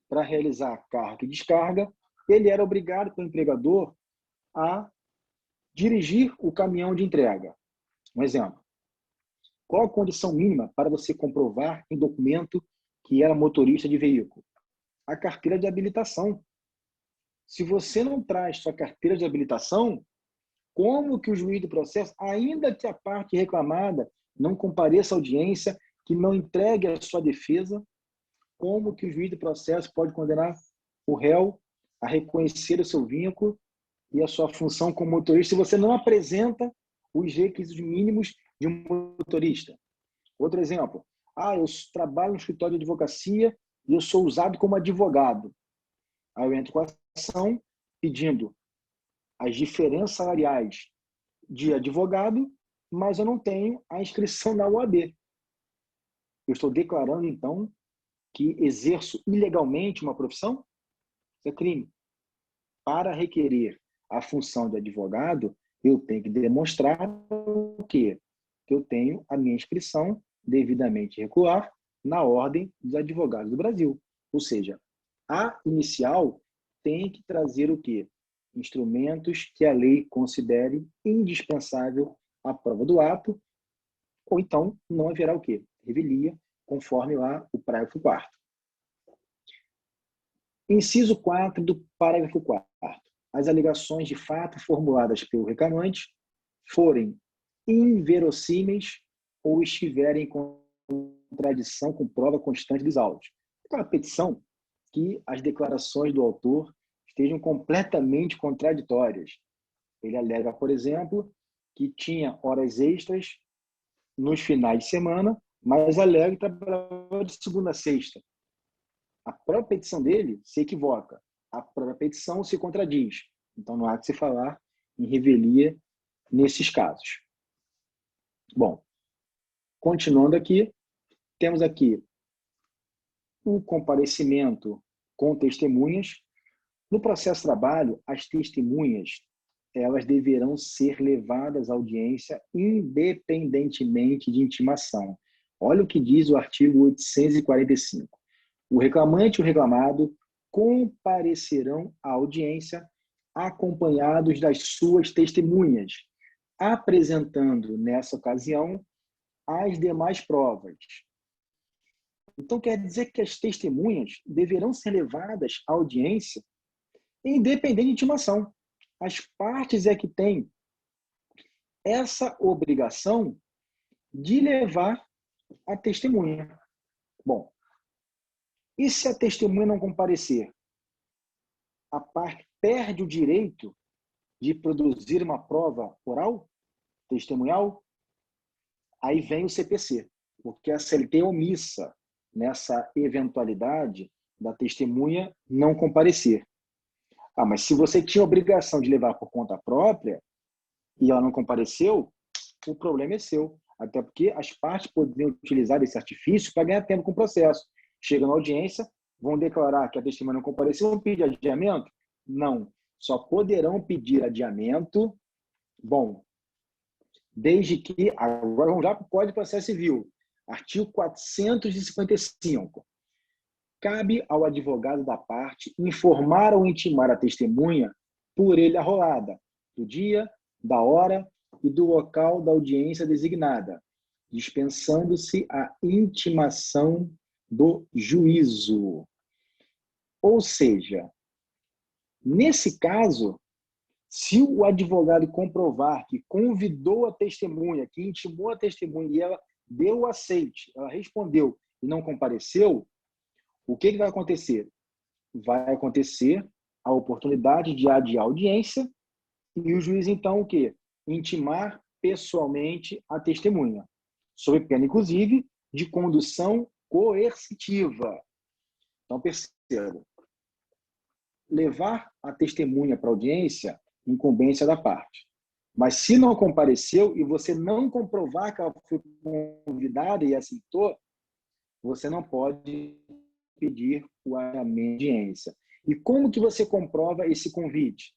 para realizar carga e descarga, ele era obrigado pelo empregador a dirigir o caminhão de entrega. Um exemplo. Qual a condição mínima para você comprovar em documento que era motorista de veículo? A carteira de habilitação. Se você não traz sua carteira de habilitação, como que o juiz do processo, ainda que a parte reclamada não compareça à audiência, que não entregue a sua defesa, como que o juiz do processo pode condenar o réu a reconhecer o seu vínculo e a sua função como motorista se você não apresenta os requisitos mínimos de um motorista? Outro exemplo. Eu trabalho no escritório de advocacia e eu sou usado como advogado. Aí eu entro com a ação pedindo as diferenças salariais de advogado, mas eu não tenho a inscrição na OAB. Eu estou declarando, então, que exerço ilegalmente uma profissão? Isso é crime. Para requerer a função de advogado, eu tenho que demonstrar o quê? Que eu tenho a minha inscrição devidamente regular na Ordem dos Advogados do Brasil. Ou seja, a inicial tem que trazer o quê? Instrumentos que a lei considere indispensável à prova do ato, ou então não haverá o quê? Revelia, conforme lá o parágrafo 4º. Inciso 4 do parágrafo 4º. As alegações de fato formuladas pelo reclamante forem inverossímeis ou estiverem em contradição com prova constante dos autos. Aquela petição que as declarações do autor estejam completamente contraditórias. Ele alega, por exemplo, que tinha horas extras nos finais de semana, mas alega que trabalhava de segunda a sexta. A própria petição dele se equivoca. A própria petição se contradiz. Então, não há que se falar em revelia nesses casos. Bom, continuando aqui, temos aqui o comparecimento com testemunhas. No processo de trabalho, as testemunhas elas deverão ser levadas à audiência independentemente de intimação. Olha o que diz o artigo 845. O reclamante e o reclamado comparecerão à audiência acompanhados das suas testemunhas, apresentando, nessa ocasião, as demais provas. Então, quer dizer que as testemunhas deverão ser levadas à audiência independente de intimação. As partes é que têm essa obrigação de levar a testemunha. Bom, e se a testemunha não comparecer? a parte perde o direito de produzir uma prova oral, testemunhal. Aí vem o CPC, porque a CLT é omissa nessa eventualidade da testemunha não comparecer. Mas se você tinha obrigação de levar por conta própria e ela não compareceu, o problema é seu. Até porque as partes poderiam utilizar esse artifício para ganhar tempo com o processo. Chega na audiência, vão declarar que a testemunha não compareceu, vão pedir adiamento? Não. Só poderão pedir adiamento, desde que, agora vamos já para o Código de Processo Civil, artigo 455. Cabe ao advogado da parte informar ou intimar a testemunha por ele arrolada, do dia, da hora e do local da audiência designada, dispensando-se a intimação do juízo. Ou seja, nesse caso, se o advogado comprovar que convidou a testemunha, que intimou a testemunha e ela deu o aceite, ela respondeu e não compareceu, o que vai acontecer? Vai acontecer a oportunidade de adiar a audiência e o juiz, então, o quê? Intimar pessoalmente a testemunha, sob pena, inclusive, de condução coercitiva. Então, perceba, levar a testemunha para a audiência, incumbência da parte. Mas se não compareceu e você não comprovar que ela foi convidada e aceitou, você não pode pedir o adiamento de audiência. E como que você comprova esse convite?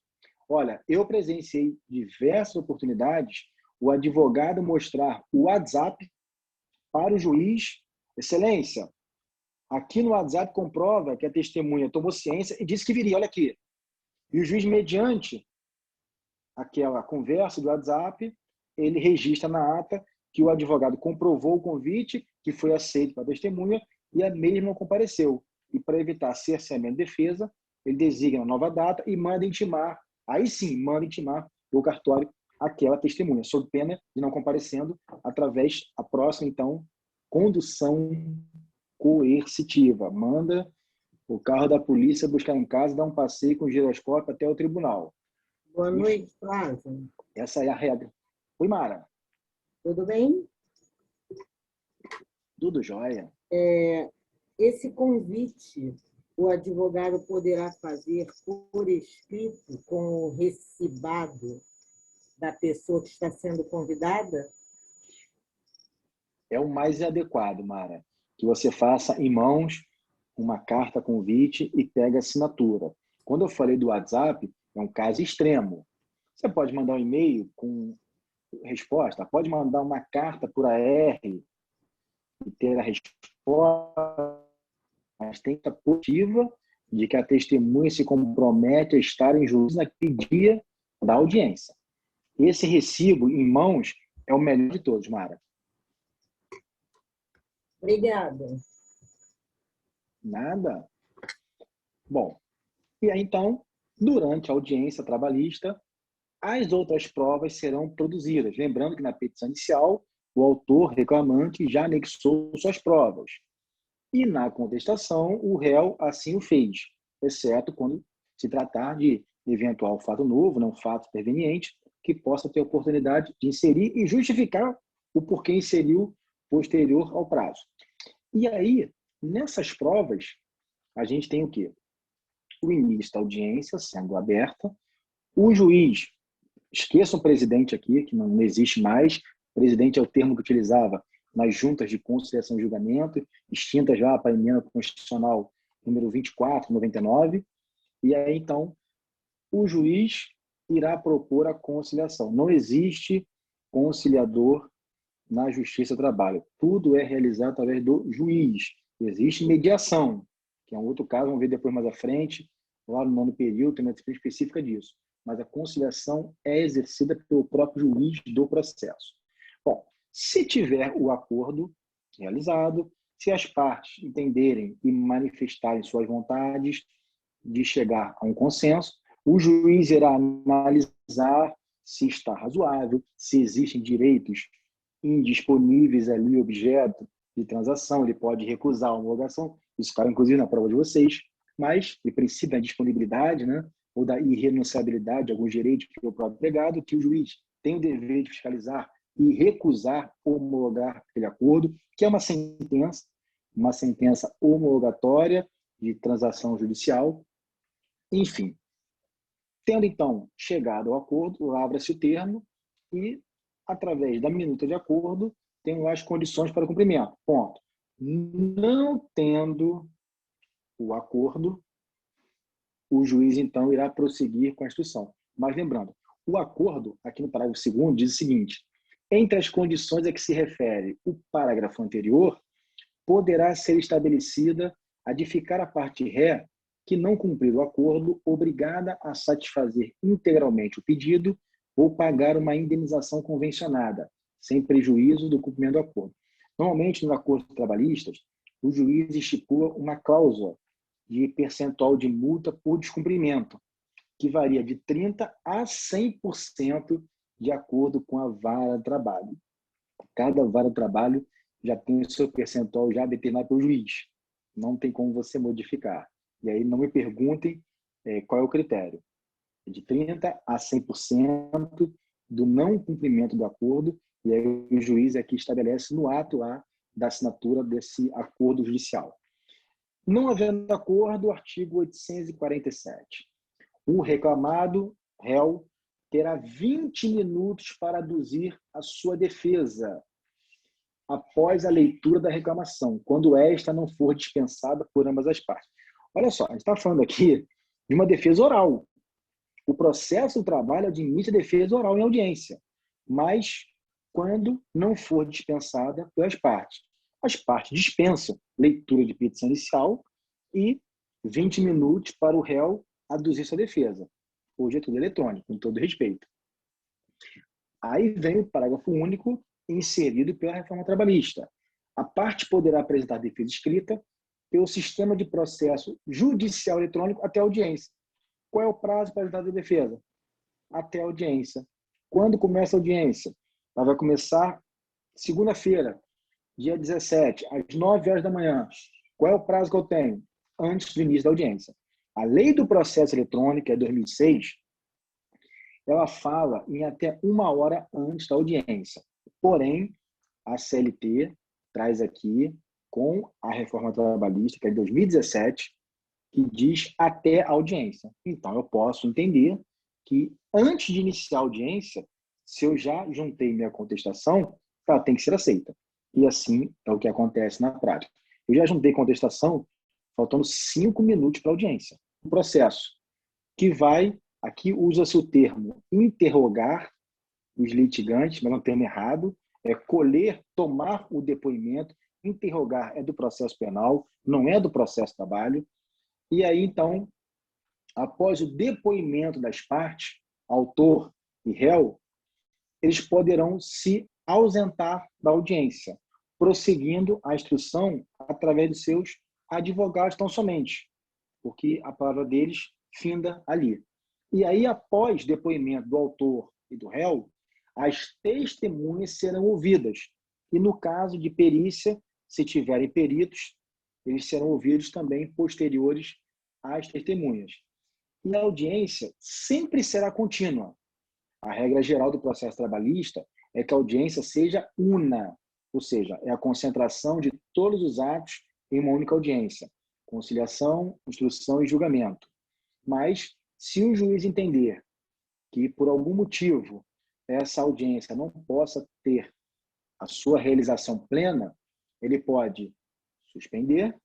Olha, eu presenciei diversas oportunidades o advogado mostrar o WhatsApp para o juiz. Excelência, aqui no WhatsApp comprova que a testemunha tomou ciência e disse que viria, olha aqui. E o juiz, mediante aquela conversa do WhatsApp, ele registra na ata que o advogado comprovou o convite, que foi aceito para a testemunha, e a mesma compareceu. E para evitar cerceamento de defesa, ele designa nova data e manda intimar, aí sim, manda intimar o cartório aquela testemunha, sob pena de não comparecendo, através da próxima, então, condução coercitiva. Manda o carro da polícia buscar em casa, dar um passeio com o giroscópio até o tribunal. Boa noite, Flávio. Essa é a regra. Oi, Mara. Tudo bem? Tudo jóia. Esse convite o advogado poderá fazer por escrito com o recibado da pessoa que está sendo convidada? É o mais adequado, Mara, que você faça em mãos uma carta convite e pegue a assinatura. Quando eu falei do WhatsApp, é um caso extremo. Você pode mandar um e-mail com resposta, pode mandar uma carta por AR e ter a resposta, mas tem que estar positiva de que a testemunha se compromete a estar em juízo naquele dia da audiência. Esse recibo em mãos é o melhor de todos, Mara. Obrigada. Nada. Bom, e aí então, durante a audiência trabalhista, as outras provas serão produzidas. Lembrando que na petição inicial, o autor reclamante já anexou suas provas. E na contestação, o réu assim o fez, exceto quando se tratar de eventual fato novo, não fato superveniente, que possa ter oportunidade de inserir e justificar o porquê inseriu posterior ao prazo. E aí, nessas provas, a gente tem o quê? O início da audiência sendo aberta, o juiz, esqueça o presidente aqui, que não existe mais, presidente é o termo que utilizava nas juntas de conciliação e julgamento, extintas já para a emenda constitucional número 24/99, e aí, então, o juiz irá propor a conciliação. Não existe conciliador na Justiça do Trabalho. Tudo é realizado através do juiz. Existe mediação, que é um outro caso, vamos ver depois mais à frente, lá no 9º período, tem uma disciplina específica disso. Mas a conciliação é exercida pelo próprio juiz do processo. Bom, se tiver o acordo realizado, se as partes entenderem e manifestarem suas vontades de chegar a um consenso, o juiz irá analisar se está razoável, se existem direitos indisponíveis ali, objeto de transação, ele pode recusar a homologação, isso está inclusive na prova de vocês, mas o princípio da disponibilidade, né, ou da irrenunciabilidade de alguns direitos que o próprio empregado, que o juiz tem o dever de fiscalizar e recusar homologar aquele acordo, que é uma sentença homologatória de transação judicial. Enfim, tendo então chegado ao acordo, lavra-se o termo e, através da minuta de acordo, tem lá as condições para o cumprimento. Ponto. Não tendo o acordo, o juiz então irá prosseguir com a instrução. Mas lembrando, o acordo, aqui no parágrafo 2º, diz o seguinte: entre as condições a que se refere o parágrafo anterior, poderá ser estabelecida a de ficar a parte ré que não cumprir o acordo obrigada a satisfazer integralmente o pedido ou pagar uma indenização convencionada, sem prejuízo do cumprimento do acordo. Normalmente, nos acordos trabalhistas, o juiz estipula uma cláusula de percentual de multa por descumprimento, que varia de 30% a 100% de acordo com a vara de trabalho. Cada vara de trabalho já tem o seu percentual já determinado pelo juiz. Não tem como você modificar. E aí não me perguntem qual é o critério. É de 30% a 100% do não cumprimento do acordo, e aí o juiz aqui estabelece no ato lá da assinatura desse acordo judicial. Não havendo acordo, artigo 847. O reclamado, réu, terá 20 minutos para aduzir a sua defesa após a leitura da reclamação, quando esta não for dispensada por ambas as partes. Olha só, a gente está falando aqui de uma defesa oral. O processo do trabalho admite a defesa oral em audiência, mas quando não for dispensada pelas partes. As partes dispensam leitura de petição inicial e 20 minutos para o réu aduzir sua defesa. Hoje é tudo eletrônico, com todo respeito. Aí vem o parágrafo único inserido pela reforma trabalhista. A parte poderá apresentar defesa escrita pelo sistema de processo judicial eletrônico até a audiência. Qual é o prazo para apresentar a defesa? Até a audiência. Quando começa a audiência? Ela vai começar segunda-feira, dia 17, às 9 horas da manhã. Qual é o prazo que eu tenho? Antes do início da audiência. A lei do processo eletrônico, é 2006, ela fala em até 1 hora antes da audiência. Porém, a CLT traz aqui, com a reforma trabalhista, que é de 2017, que diz até a audiência. Então, eu posso entender que, antes de iniciar a audiência, se eu já juntei minha contestação, ela tem que ser aceita. E assim é o que acontece na prática. Eu já juntei contestação faltando 5 minutos para a audiência. Um processo que vai, aqui usa-se o termo interrogar os litigantes, mas é um termo errado, é colher, tomar o depoimento, interrogar é do processo penal, não é do processo trabalho. E aí, então, após o depoimento das partes, autor e réu, eles poderão se ausentar da audiência, prosseguindo a instrução através dos seus advogados tão somente, porque a palavra deles finda ali. E aí, após depoimento do autor e do réu, as testemunhas serão ouvidas. E no caso de perícia, se tiverem peritos, eles serão ouvidos também posteriores às testemunhas. E a audiência sempre será contínua. A regra geral do processo trabalhista é que a audiência seja una, ou seja, é a concentração de todos os atos em uma única audiência, conciliação, instrução e julgamento. Mas, se o juiz entender que, por algum motivo, essa audiência não possa ter a sua realização plena, ele pode suspender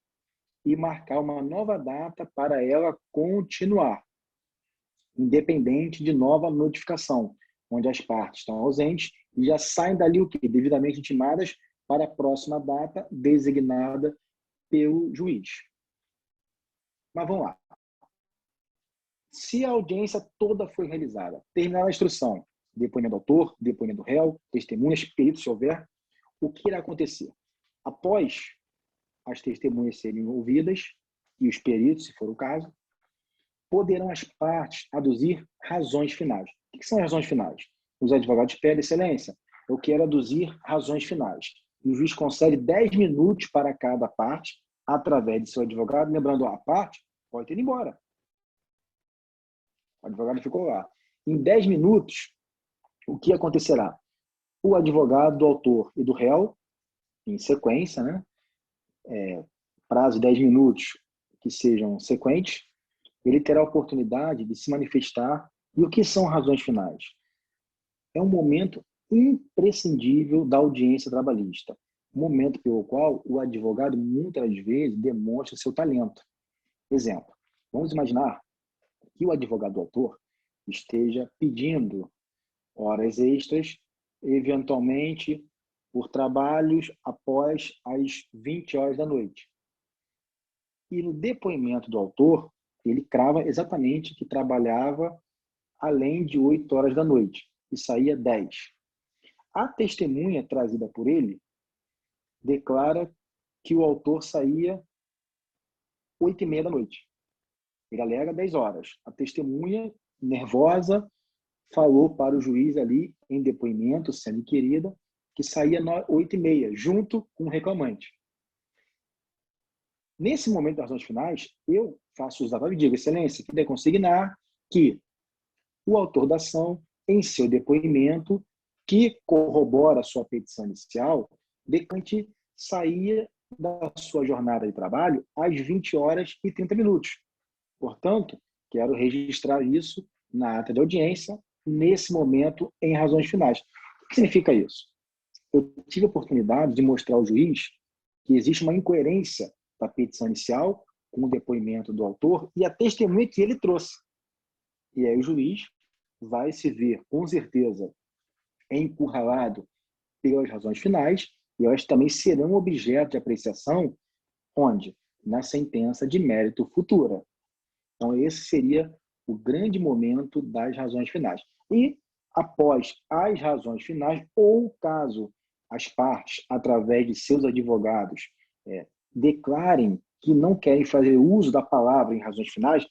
e marcar uma nova data para ela continuar, independente de nova notificação, onde as partes estão ausentes e já saem dali o quê? Devidamente intimadas para a próxima data designada pelo juiz. Mas vamos lá. Se a audiência toda foi realizada, terminar a instrução, depoimento do autor, depoimento do réu, testemunhas, peritos, se houver, o que irá acontecer? Após as testemunhas serem ouvidas e os peritos, se for o caso, poderão as partes aduzir razões finais. O que são razões finais? Os advogados pedem, excelência, eu quero aduzir razões finais. E o juiz concede 10 minutos para cada parte, através de seu advogado. Lembrando, a parte pode ter ido embora. O advogado ficou lá. Em 10 minutos, o que acontecerá? O advogado do autor e do réu, em sequência, né? Prazo de 10 minutos que sejam sequentes, ele terá a oportunidade de se manifestar. E o que são razões finais? É um momento imprescindível da audiência trabalhista. Um momento pelo qual o advogado, muitas vezes, demonstra seu talento. Exemplo, vamos imaginar que o advogado autor esteja pedindo horas extras, eventualmente por trabalhos após as 20 horas da noite. E no depoimento do autor, ele crava exatamente que trabalhava além de 8 horas da noite e saía 10. A testemunha trazida por ele declara que o autor saía 8h30 da noite. Ele alega 10 horas. A testemunha, nervosa, falou para o juiz ali, em depoimento, sendo inquirida, que saía 8h30, junto com o reclamante. Nesse momento das razões finais, eu faço uso da palavra e digo, excelência, queria consignar que o autor da ação, em seu depoimento, que corrobora a sua petição inicial, decante saía da sua jornada de trabalho às 20 horas e 30 minutos. Portanto, quero registrar isso na ata de audiência, nesse momento, em razões finais. O que significa isso? Eu tive a oportunidade de mostrar ao juiz que existe uma incoerência da petição inicial com o depoimento do autor e a testemunha que ele trouxe. E aí o juiz vai se ver, com certeza, encurralado pelas razões finais, e elas também serão objeto de apreciação onde? Na sentença de mérito futura. Então, esse seria o grande momento das razões finais. E, após as razões finais, ou caso as partes, através de seus advogados, declarem que não querem fazer uso da palavra em razões finais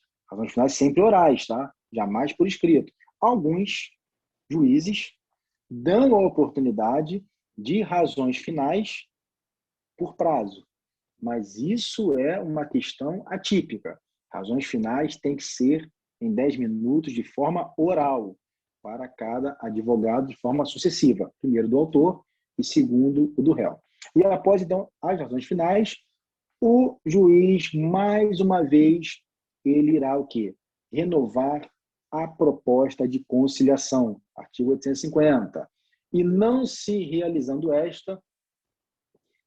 sempre orais, tá? Jamais por escrito. Alguns juízes dão a oportunidade de razões finais por prazo. Mas isso é uma questão atípica. Razões finais têm que ser em 10 minutos de forma oral para cada advogado de forma sucessiva. Primeiro do autor e segundo o do réu. E após, então, as razões finais, o juiz, mais uma vez, ele irá o quê? Renovar a proposta de conciliação, artigo 850. E não se realizando esta,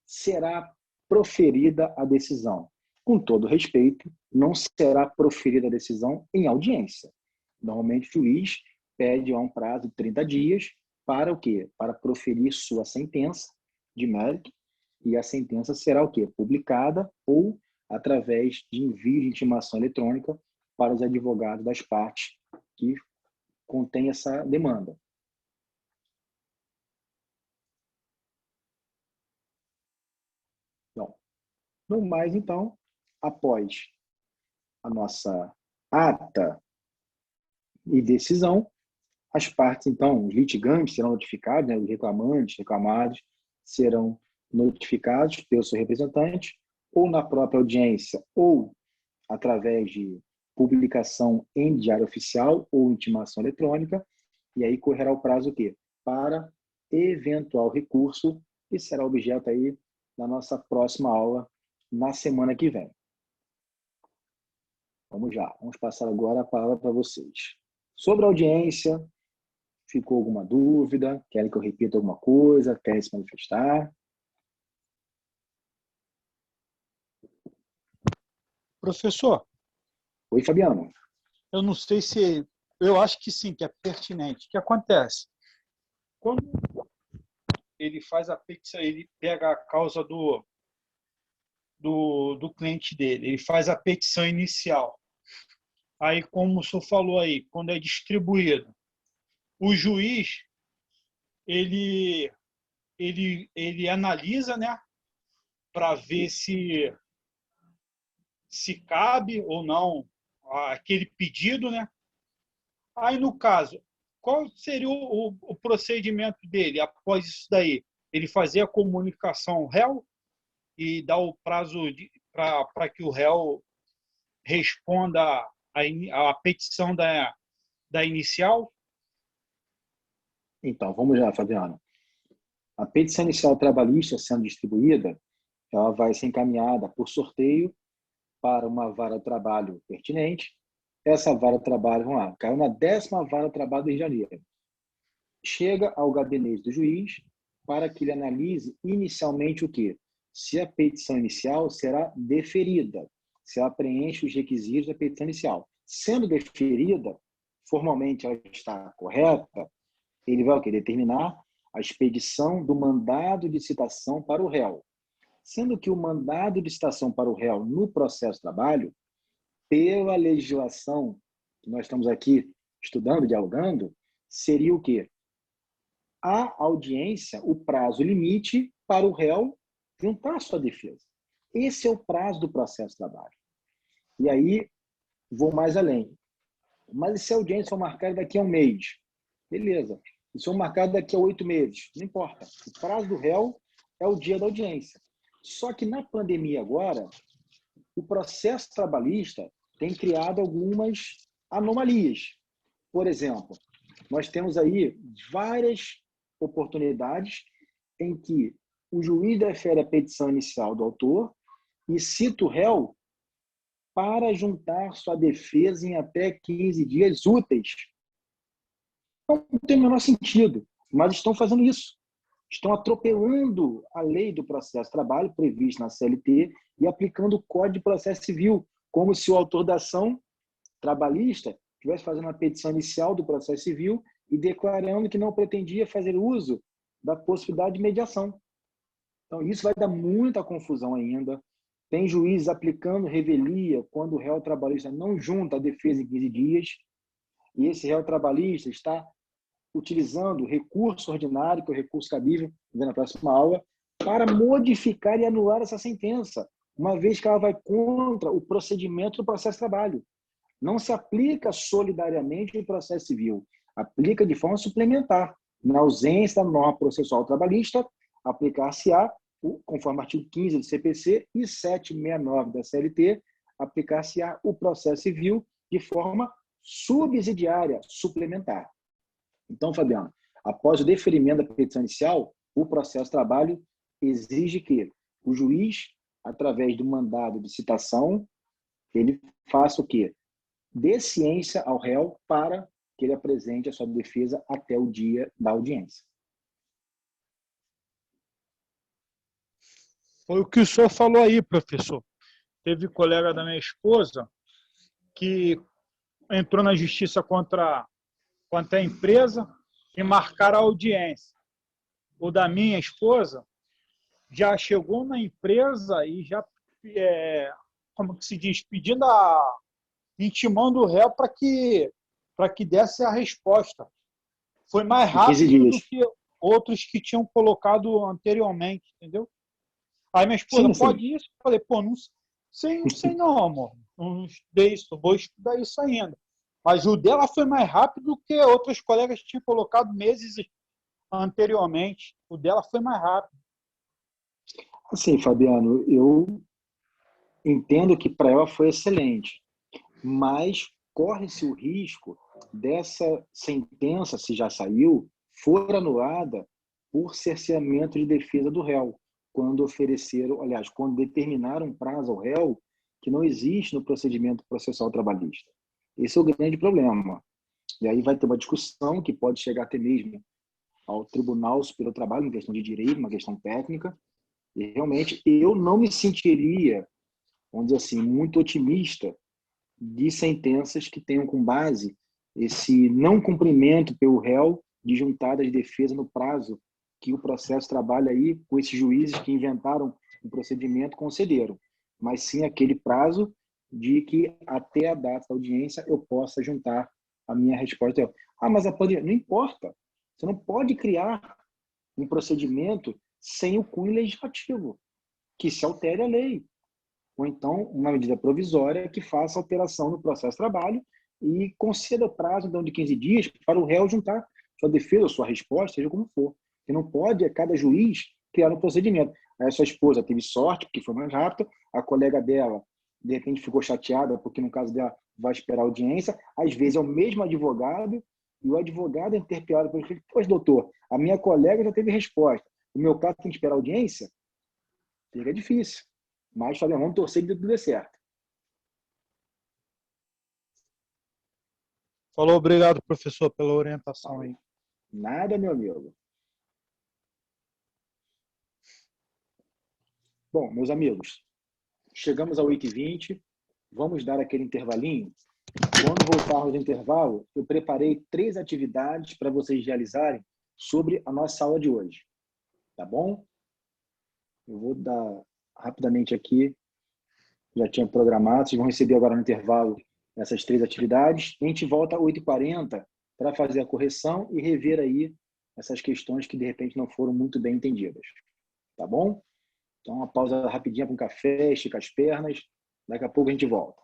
será proferida a decisão. Com todo respeito, não será proferida a decisão em audiência. Normalmente, o juiz pede um prazo de 30 dias para o quê? Para proferir sua sentença de mérito, e a sentença será o quê? Publicada ou através de envio de intimação eletrônica para os advogados das partes que contêm essa demanda. Bom, no mais, então, após a nossa ata e decisão, as partes, então, os litigantes serão notificados, né, os reclamantes, reclamados, serão notificados pelo seu representante, ou na própria audiência, ou através de publicação em diário oficial ou intimação eletrônica, e aí correrá o prazo o quê? Para eventual recurso, que será objeto aí da nossa próxima aula na semana que vem. Vamos lá, vamos passar agora a palavra para vocês. Sobre a audiência, ficou alguma dúvida? Querem que eu repita alguma coisa? Querem se manifestar? Professor, Oi, Fabiano. eu não sei se... Eu acho que sim, que é pertinente. O que acontece? Quando ele faz a petição, ele pega a causa do cliente dele, ele faz a petição inicial. Aí, como o senhor falou aí, quando é distribuído, o juiz, ele analisa, né, para ver se cabe ou não aquele pedido, né? Aí, no caso, qual seria o procedimento dele após isso daí? Ele fazer a comunicação ao réu e dar o prazo para que o réu responda à petição da inicial? Então, vamos lá, Fabiano. A petição inicial trabalhista sendo distribuída, ela vai ser encaminhada por sorteio para uma vara de trabalho pertinente. Essa vara de trabalho, vamos lá, caiu na 10ª vara de trabalho do Rio de Janeiro. Chega ao gabinete do juiz para que ele analise inicialmente o quê? Se a petição inicial será deferida, se ela preenche os requisitos da petição inicial. Sendo deferida, formalmente ela está correta, ele vai o quê? Determinar a expedição do mandado de citação para o réu. Sendo que o mandado de citação para o réu no processo de trabalho, pela legislação que nós estamos aqui estudando, dialogando, seria o quê? A audiência, o prazo limite para o réu juntar sua defesa. Esse é o prazo do processo de trabalho. E aí, vou mais além. Mas e se a audiência for marcada daqui a um mês? Beleza. E se for marcada daqui a 8 meses? Não importa. O prazo do réu é o dia da audiência. Só que na pandemia agora, o processo trabalhista tem criado algumas anomalias. Por exemplo, nós temos aí várias oportunidades em que o juiz defere a petição inicial do autor e cita o réu para juntar sua defesa em até 15 dias úteis. Não tem o menor sentido, mas estão fazendo isso. Estão atropelando a lei do processo de trabalho prevista na CLT e aplicando o Código de Processo Civil, como se o autor da ação trabalhista estivesse fazendo a petição inicial do processo civil e declarando que não pretendia fazer uso da possibilidade de mediação. Então, isso vai dar muita confusão ainda. Tem juízes aplicando revelia quando o réu trabalhista não junta a defesa em 15 dias, e esse réu trabalhista está utilizando o recurso ordinário, que é o recurso cabível, na próxima aula, para modificar e anular essa sentença, uma vez que ela vai contra o procedimento do processo de trabalho. Não se aplica solidariamente o processo civil, aplica de forma suplementar. Na ausência da norma processual trabalhista, aplicar-se-á, conforme o artigo 15 do CPC e 769 da CLT, aplicar-se-á o processo civil de forma subsidiária, suplementar. Então, Fabiano, após o deferimento da petição inicial, o processo de trabalho exige que o juiz, através do mandado de citação, ele faça o quê? Dê ciência ao réu para que ele apresente a sua defesa até o dia da audiência. Foi o que o senhor falou aí, professor. Teve colega da minha esposa que entrou na justiça contra a empresa e marcaram a audiência. O da minha esposa já chegou na empresa e já, como que se diz, intimando o réu para que desse a resposta. Foi mais rápido do que outros que tinham colocado anteriormente, entendeu? Aí minha esposa, sim. pode isso? Eu falei, pô, não sei não, amor. Não estudei isso, vou estudar isso ainda. Mas o dela foi mais rápido do que outros colegas tinham colocado meses anteriormente. O dela foi mais rápido. Assim, Fabiano, eu entendo que para ela foi excelente, mas corre-se o risco dessa sentença, se já saiu, for anulada por cerceamento de defesa do réu, quando determinaram um prazo ao réu que não existe no procedimento processual trabalhista. Esse é o grande problema. E aí vai ter uma discussão que pode chegar até mesmo ao Tribunal Superior do Trabalho, uma questão de direito, uma questão técnica. E realmente eu não me sentiria, vamos dizer assim, muito otimista de sentenças que tenham como base esse não cumprimento pelo réu de juntada de defesa no prazo que o processo trabalha aí com esses juízes que inventaram o procedimento concederam, mas sim aquele prazo de que até a data da audiência eu possa juntar a minha resposta. Mas a pandemia, não importa. Você não pode criar um procedimento sem o cunho legislativo, que se altere a lei. Ou então, uma medida provisória que faça alteração no processo de trabalho e conceda prazo então, de 15 dias para o réu juntar sua defesa ou sua resposta, seja como for. Porque não pode, cada juiz, criar um procedimento. Aí a sua esposa teve sorte, porque foi mais rápido, a colega dela de repente ficou chateada, porque no caso dela vai esperar audiência, às vezes é o mesmo advogado, e o advogado é interpelado pelo escrito, pois doutor, a minha colega já teve resposta, o meu caso tem que esperar audiência? Fica difícil, mas Fabiano, vamos torcer que tudo dê certo. Falou, obrigado, professor, pela orientação aí. Nada, meu amigo. Bom, meus amigos, chegamos a 8h20, vamos dar aquele intervalinho. Quando voltarmos do intervalo, eu preparei 3 atividades para vocês realizarem sobre a nossa aula de hoje. Tá bom? Eu vou dar rapidamente aqui, já tinha programado, vocês vão receber agora no intervalo essas 3 atividades. A gente volta às 8h40 para fazer a correção e rever aí essas questões que de repente não foram muito bem entendidas. Tá bom? Então, uma pausa rapidinha para um café, estica as pernas. Daqui a pouco a gente volta.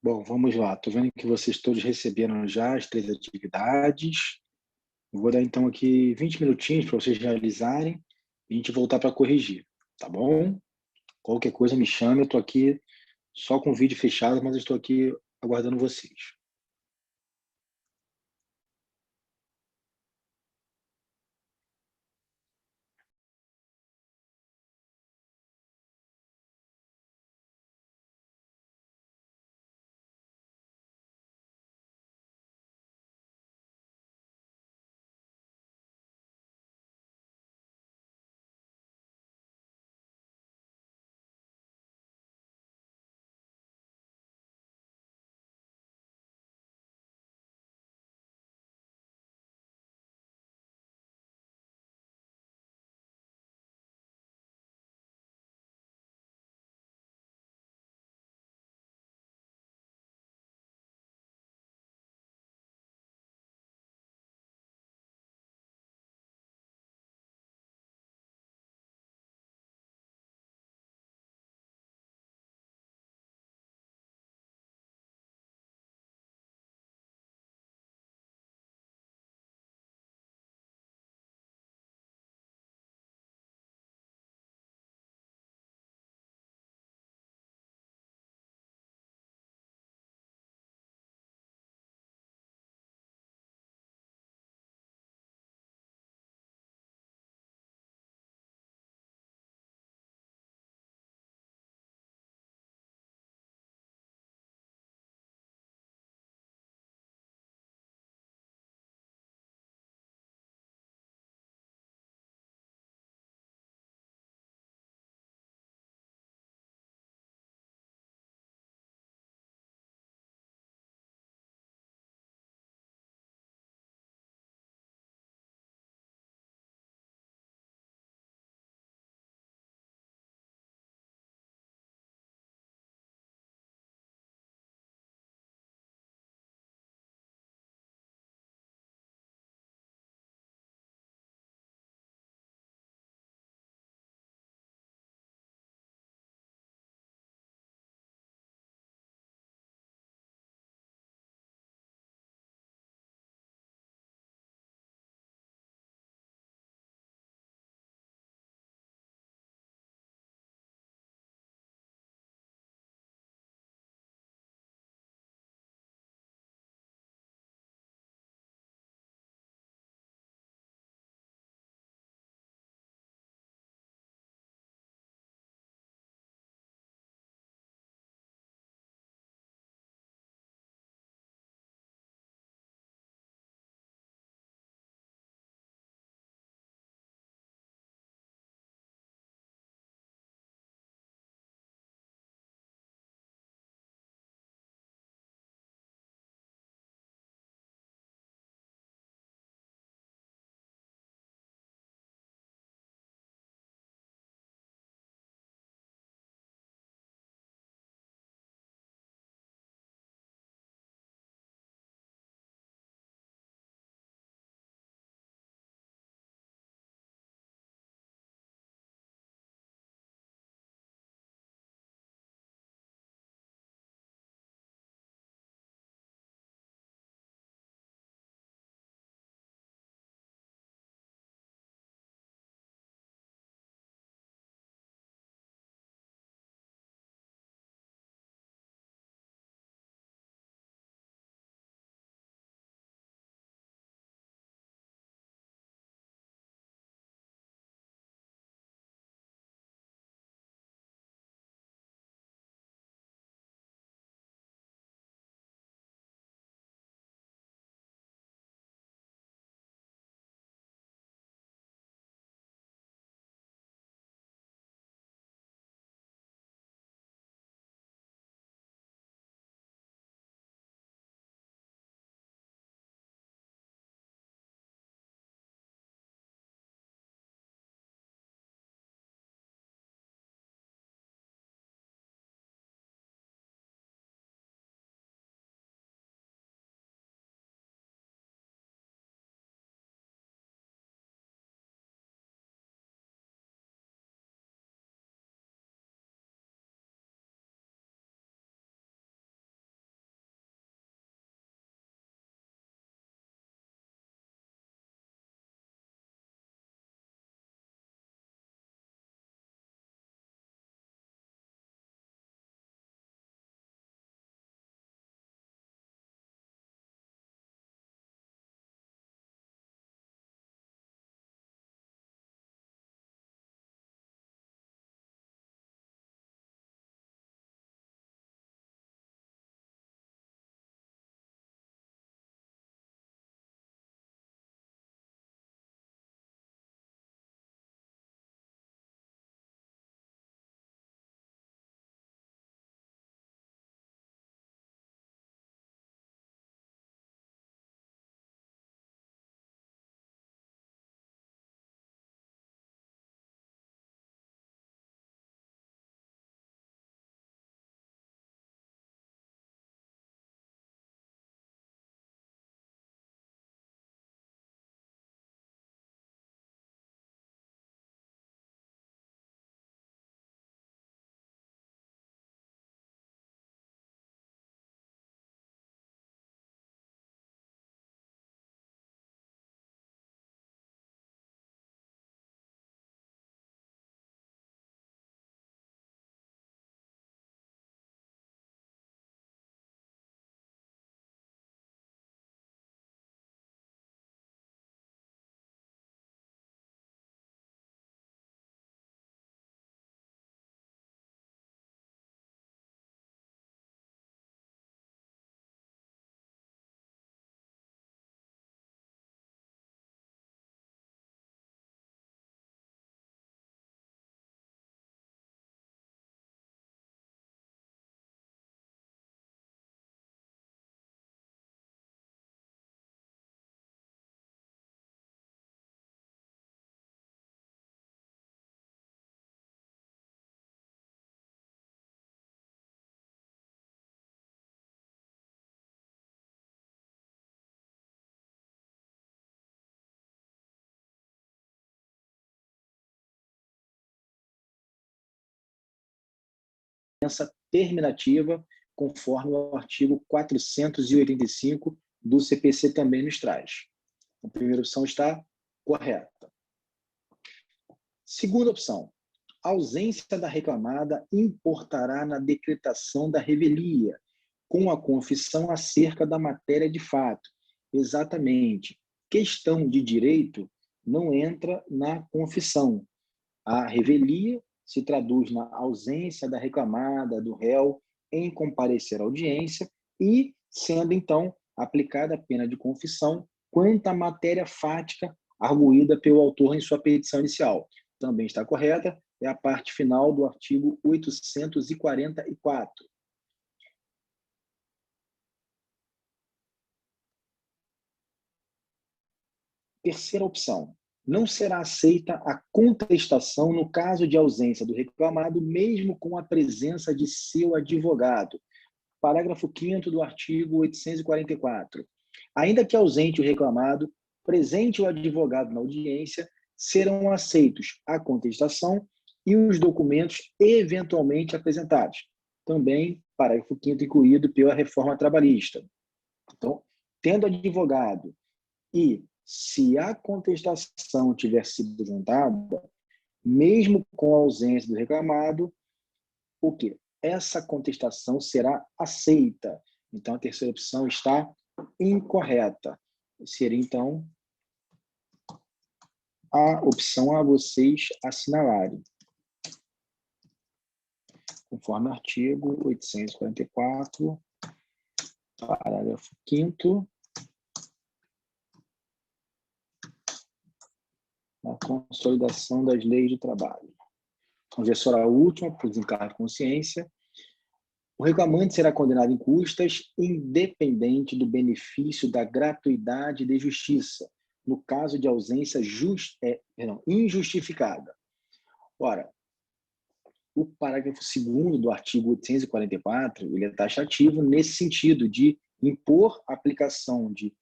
Bom, vamos lá. Estou vendo que vocês todos receberam já as 3 atividades. Eu vou dar então aqui 20 minutinhos para vocês realizarem e a gente voltar para corrigir, tá bom? Qualquer coisa me chame, eu estou aqui só com o vídeo fechado, mas eu estou aqui aguardando vocês. sentença terminativa, conforme o artigo 485 do CPC também nos traz. A primeira opção está correta. Segunda opção. A ausência da reclamada importará na decretação da revelia, com a confissão acerca da matéria de fato. Exatamente. Questão de direito não entra na confissão. A revelia se traduz na ausência da reclamada, do réu, em comparecer à audiência e, sendo, então, aplicada a pena de confissão quanto à matéria fática arguída pelo autor em sua petição inicial. Também está correta, é a parte final do artigo 844. Terceira opção. Não será aceita a contestação no caso de ausência do reclamado, mesmo com a presença de seu advogado. Parágrafo 5º do artigo 844. Ainda que ausente o reclamado, presente o advogado na audiência, serão aceitos a contestação e os documentos eventualmente apresentados. Também, parágrafo 5º incluído pela reforma trabalhista. Então, tendo advogado e se a contestação tiver sido juntada, mesmo com a ausência do reclamado, o quê? Essa contestação será aceita. Então, a terceira opção está incorreta. Seria, então, a opção a vocês assinalarem. Conforme o artigo 844, parágrafo 5º, a consolidação das leis do trabalho. Vamos ver só a última, por desencargo de consciência. O reclamante será condenado em custas, independente do benefício da gratuidade de justiça, no caso de ausência injustificada. Ora, o parágrafo 2º do artigo 844, ele é taxativo nesse sentido de impor a aplicação de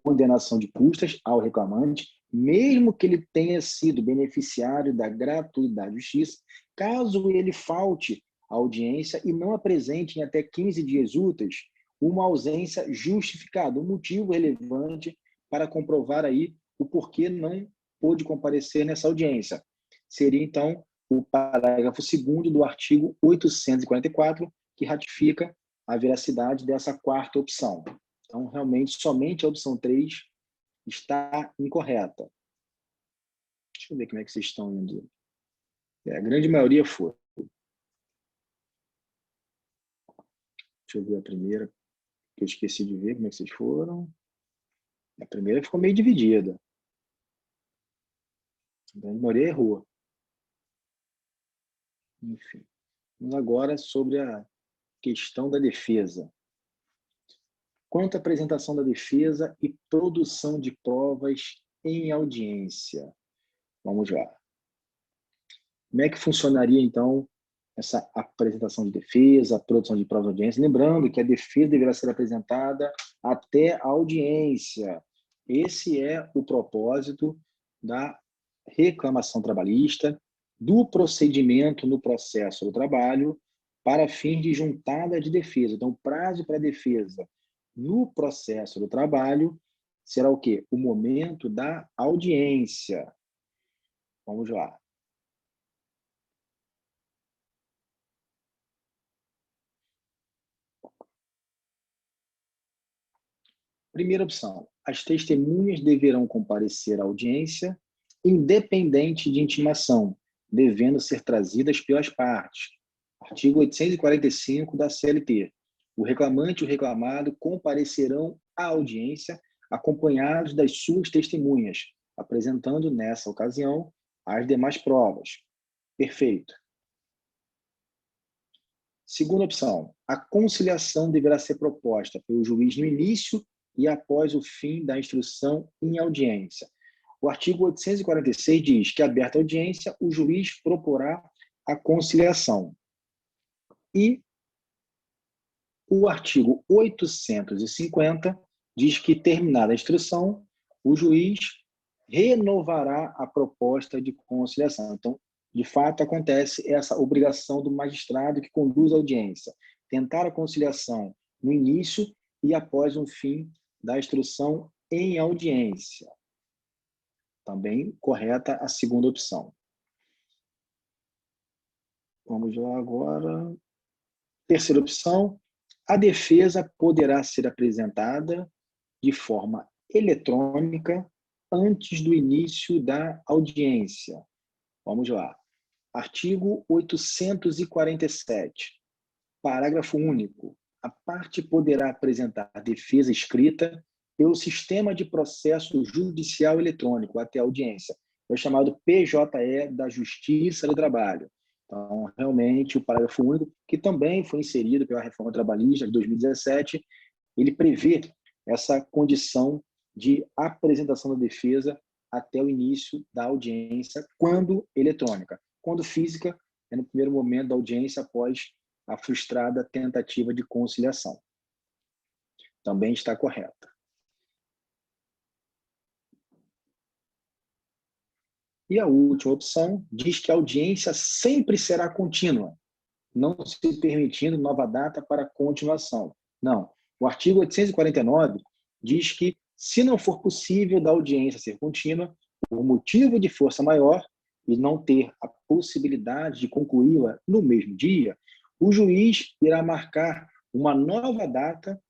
condenação de custas ao reclamante, mesmo que ele tenha sido beneficiário da gratuidade de justiça, caso ele falte à audiência e não apresente em até 15 dias úteis uma ausência justificada, um motivo relevante para comprovar aí o porquê não pôde comparecer nessa audiência. Seria, então, o parágrafo 2º do artigo 844, que ratifica a veracidade dessa quarta opção. Então, realmente, somente a opção 3 está incorreta. Deixa eu ver como é que vocês estão indo. A grande maioria foi. Deixa eu ver a primeira, que eu esqueci de ver como é que vocês foram. A primeira ficou meio dividida. A grande maioria errou. Enfim. Vamos agora sobre a questão da defesa. Quanto à apresentação da defesa e produção de provas em audiência. Vamos lá. Como é que funcionaria, então, essa apresentação de defesa, a produção de provas de audiência? Lembrando que a defesa deverá ser apresentada até a audiência. Esse é o propósito da reclamação trabalhista, do procedimento no processo do trabalho, para fins de juntada de defesa. Então, o prazo para a defesa no processo do trabalho será o quê? O momento da audiência. Vamos lá. Primeira opção. As testemunhas deverão comparecer à audiência independente de intimação, devendo ser trazidas pelas partes. Artigo 845 da CLT. O reclamante e o reclamado comparecerão à audiência acompanhados das suas testemunhas, apresentando, nessa ocasião, as demais provas. Perfeito. Segunda opção. A conciliação deverá ser proposta pelo juiz no início e após o fim da instrução em audiência. O artigo 846 diz que, aberta a audiência, o juiz proporá a conciliação. E o artigo 850 diz que, terminada a instrução, o juiz renovará a proposta de conciliação. Então, de fato, acontece essa obrigação do magistrado que conduz a audiência, tentar a conciliação no início e após o fim da instrução em audiência. Também correta a segunda opção. Vamos lá agora. Terceira opção, a defesa poderá ser apresentada de forma eletrônica antes do início da audiência. Vamos lá. Artigo 847, parágrafo único. A parte poderá apresentar defesa escrita pelo sistema de processo judicial eletrônico até a audiência. É o chamado PJE da Justiça do Trabalho. Então, realmente, o parágrafo único, que também foi inserido pela Reforma Trabalhista de 2017, ele prevê essa condição de apresentação da defesa até o início da audiência, quando eletrônica. Quando física, é no primeiro momento da audiência após a frustrada tentativa de conciliação. Também está correta. E a última opção diz que a audiência sempre será contínua, não se permitindo nova data para continuação. Não. O artigo 849 diz que, se não for possível da audiência ser contínua, por motivo de força maior, e não ter a possibilidade de concluí-la no mesmo dia, o juiz irá marcar uma nova data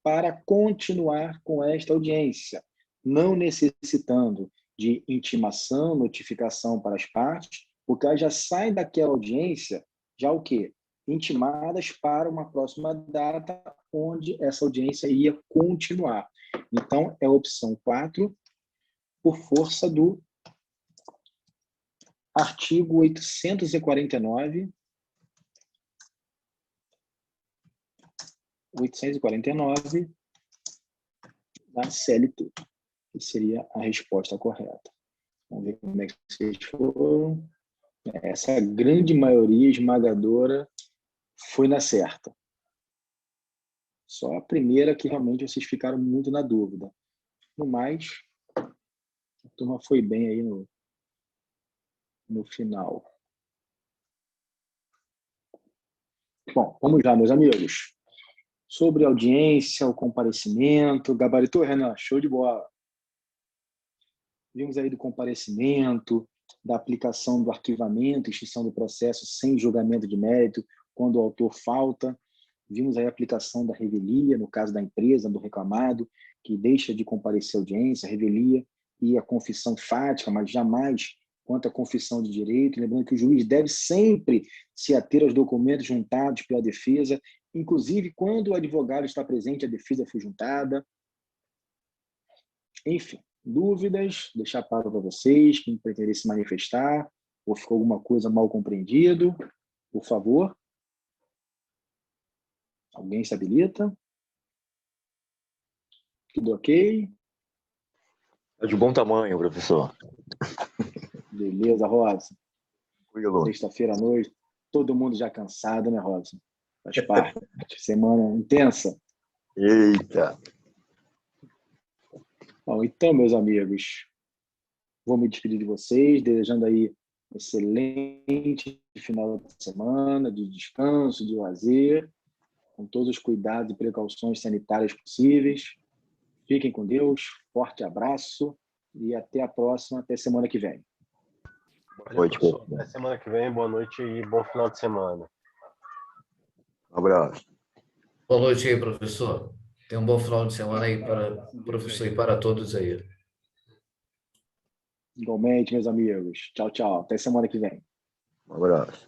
para continuar com esta audiência, não necessitando de intimação, notificação para as partes, porque elas já saem daquela audiência, já o quê? Intimadas para uma próxima data, onde essa audiência ia continuar. Então, é a opção 4, por força do artigo 849 da CLT, que seria a resposta correta. Vamos ver como é que vocês foram. Essa grande maioria esmagadora foi na certa. Só a primeira que realmente vocês ficaram muito na dúvida. No mais, a turma foi bem aí no final. Bom, vamos lá, meus amigos. Sobre audiência, o comparecimento. Gabaritou, Renan? Show de bola. Vimos aí do comparecimento, da aplicação do arquivamento, extinção do processo sem julgamento de mérito, quando o autor falta. Vimos aí a aplicação da revelia, no caso da empresa, do reclamado, que deixa de comparecer à audiência, a revelia e a confissão fática, mas jamais quanto à confissão de direito. Lembrando que o juiz deve sempre se ater aos documentos juntados pela defesa, inclusive quando o advogado está presente, a defesa foi juntada. Enfim, dúvidas, deixar claro para vocês, quem pretender se manifestar, ou ficou alguma coisa mal compreendido, por favor. Alguém se habilita? Tudo ok? É de bom tamanho, professor. Beleza, Rosa. Tranquilo. Sexta-feira à noite, todo mundo já cansado, né, Rosa? Faz parte. Semana intensa. Eita. Bom, então, meus amigos, vou me despedir de vocês, desejando aí um excelente final de semana, de descanso, de lazer, com todos os cuidados e precauções sanitárias possíveis. Fiquem com Deus, forte abraço e até a próxima, até semana que vem. Boa noite, professor. Até semana que vem, boa noite e bom final de semana. Um abraço. Boa noite aí, professor. Tenha um bom final de semana aí para o professor e para todos aí. Igualmente, meus amigos. Tchau, tchau. Até semana que vem. Um abraço.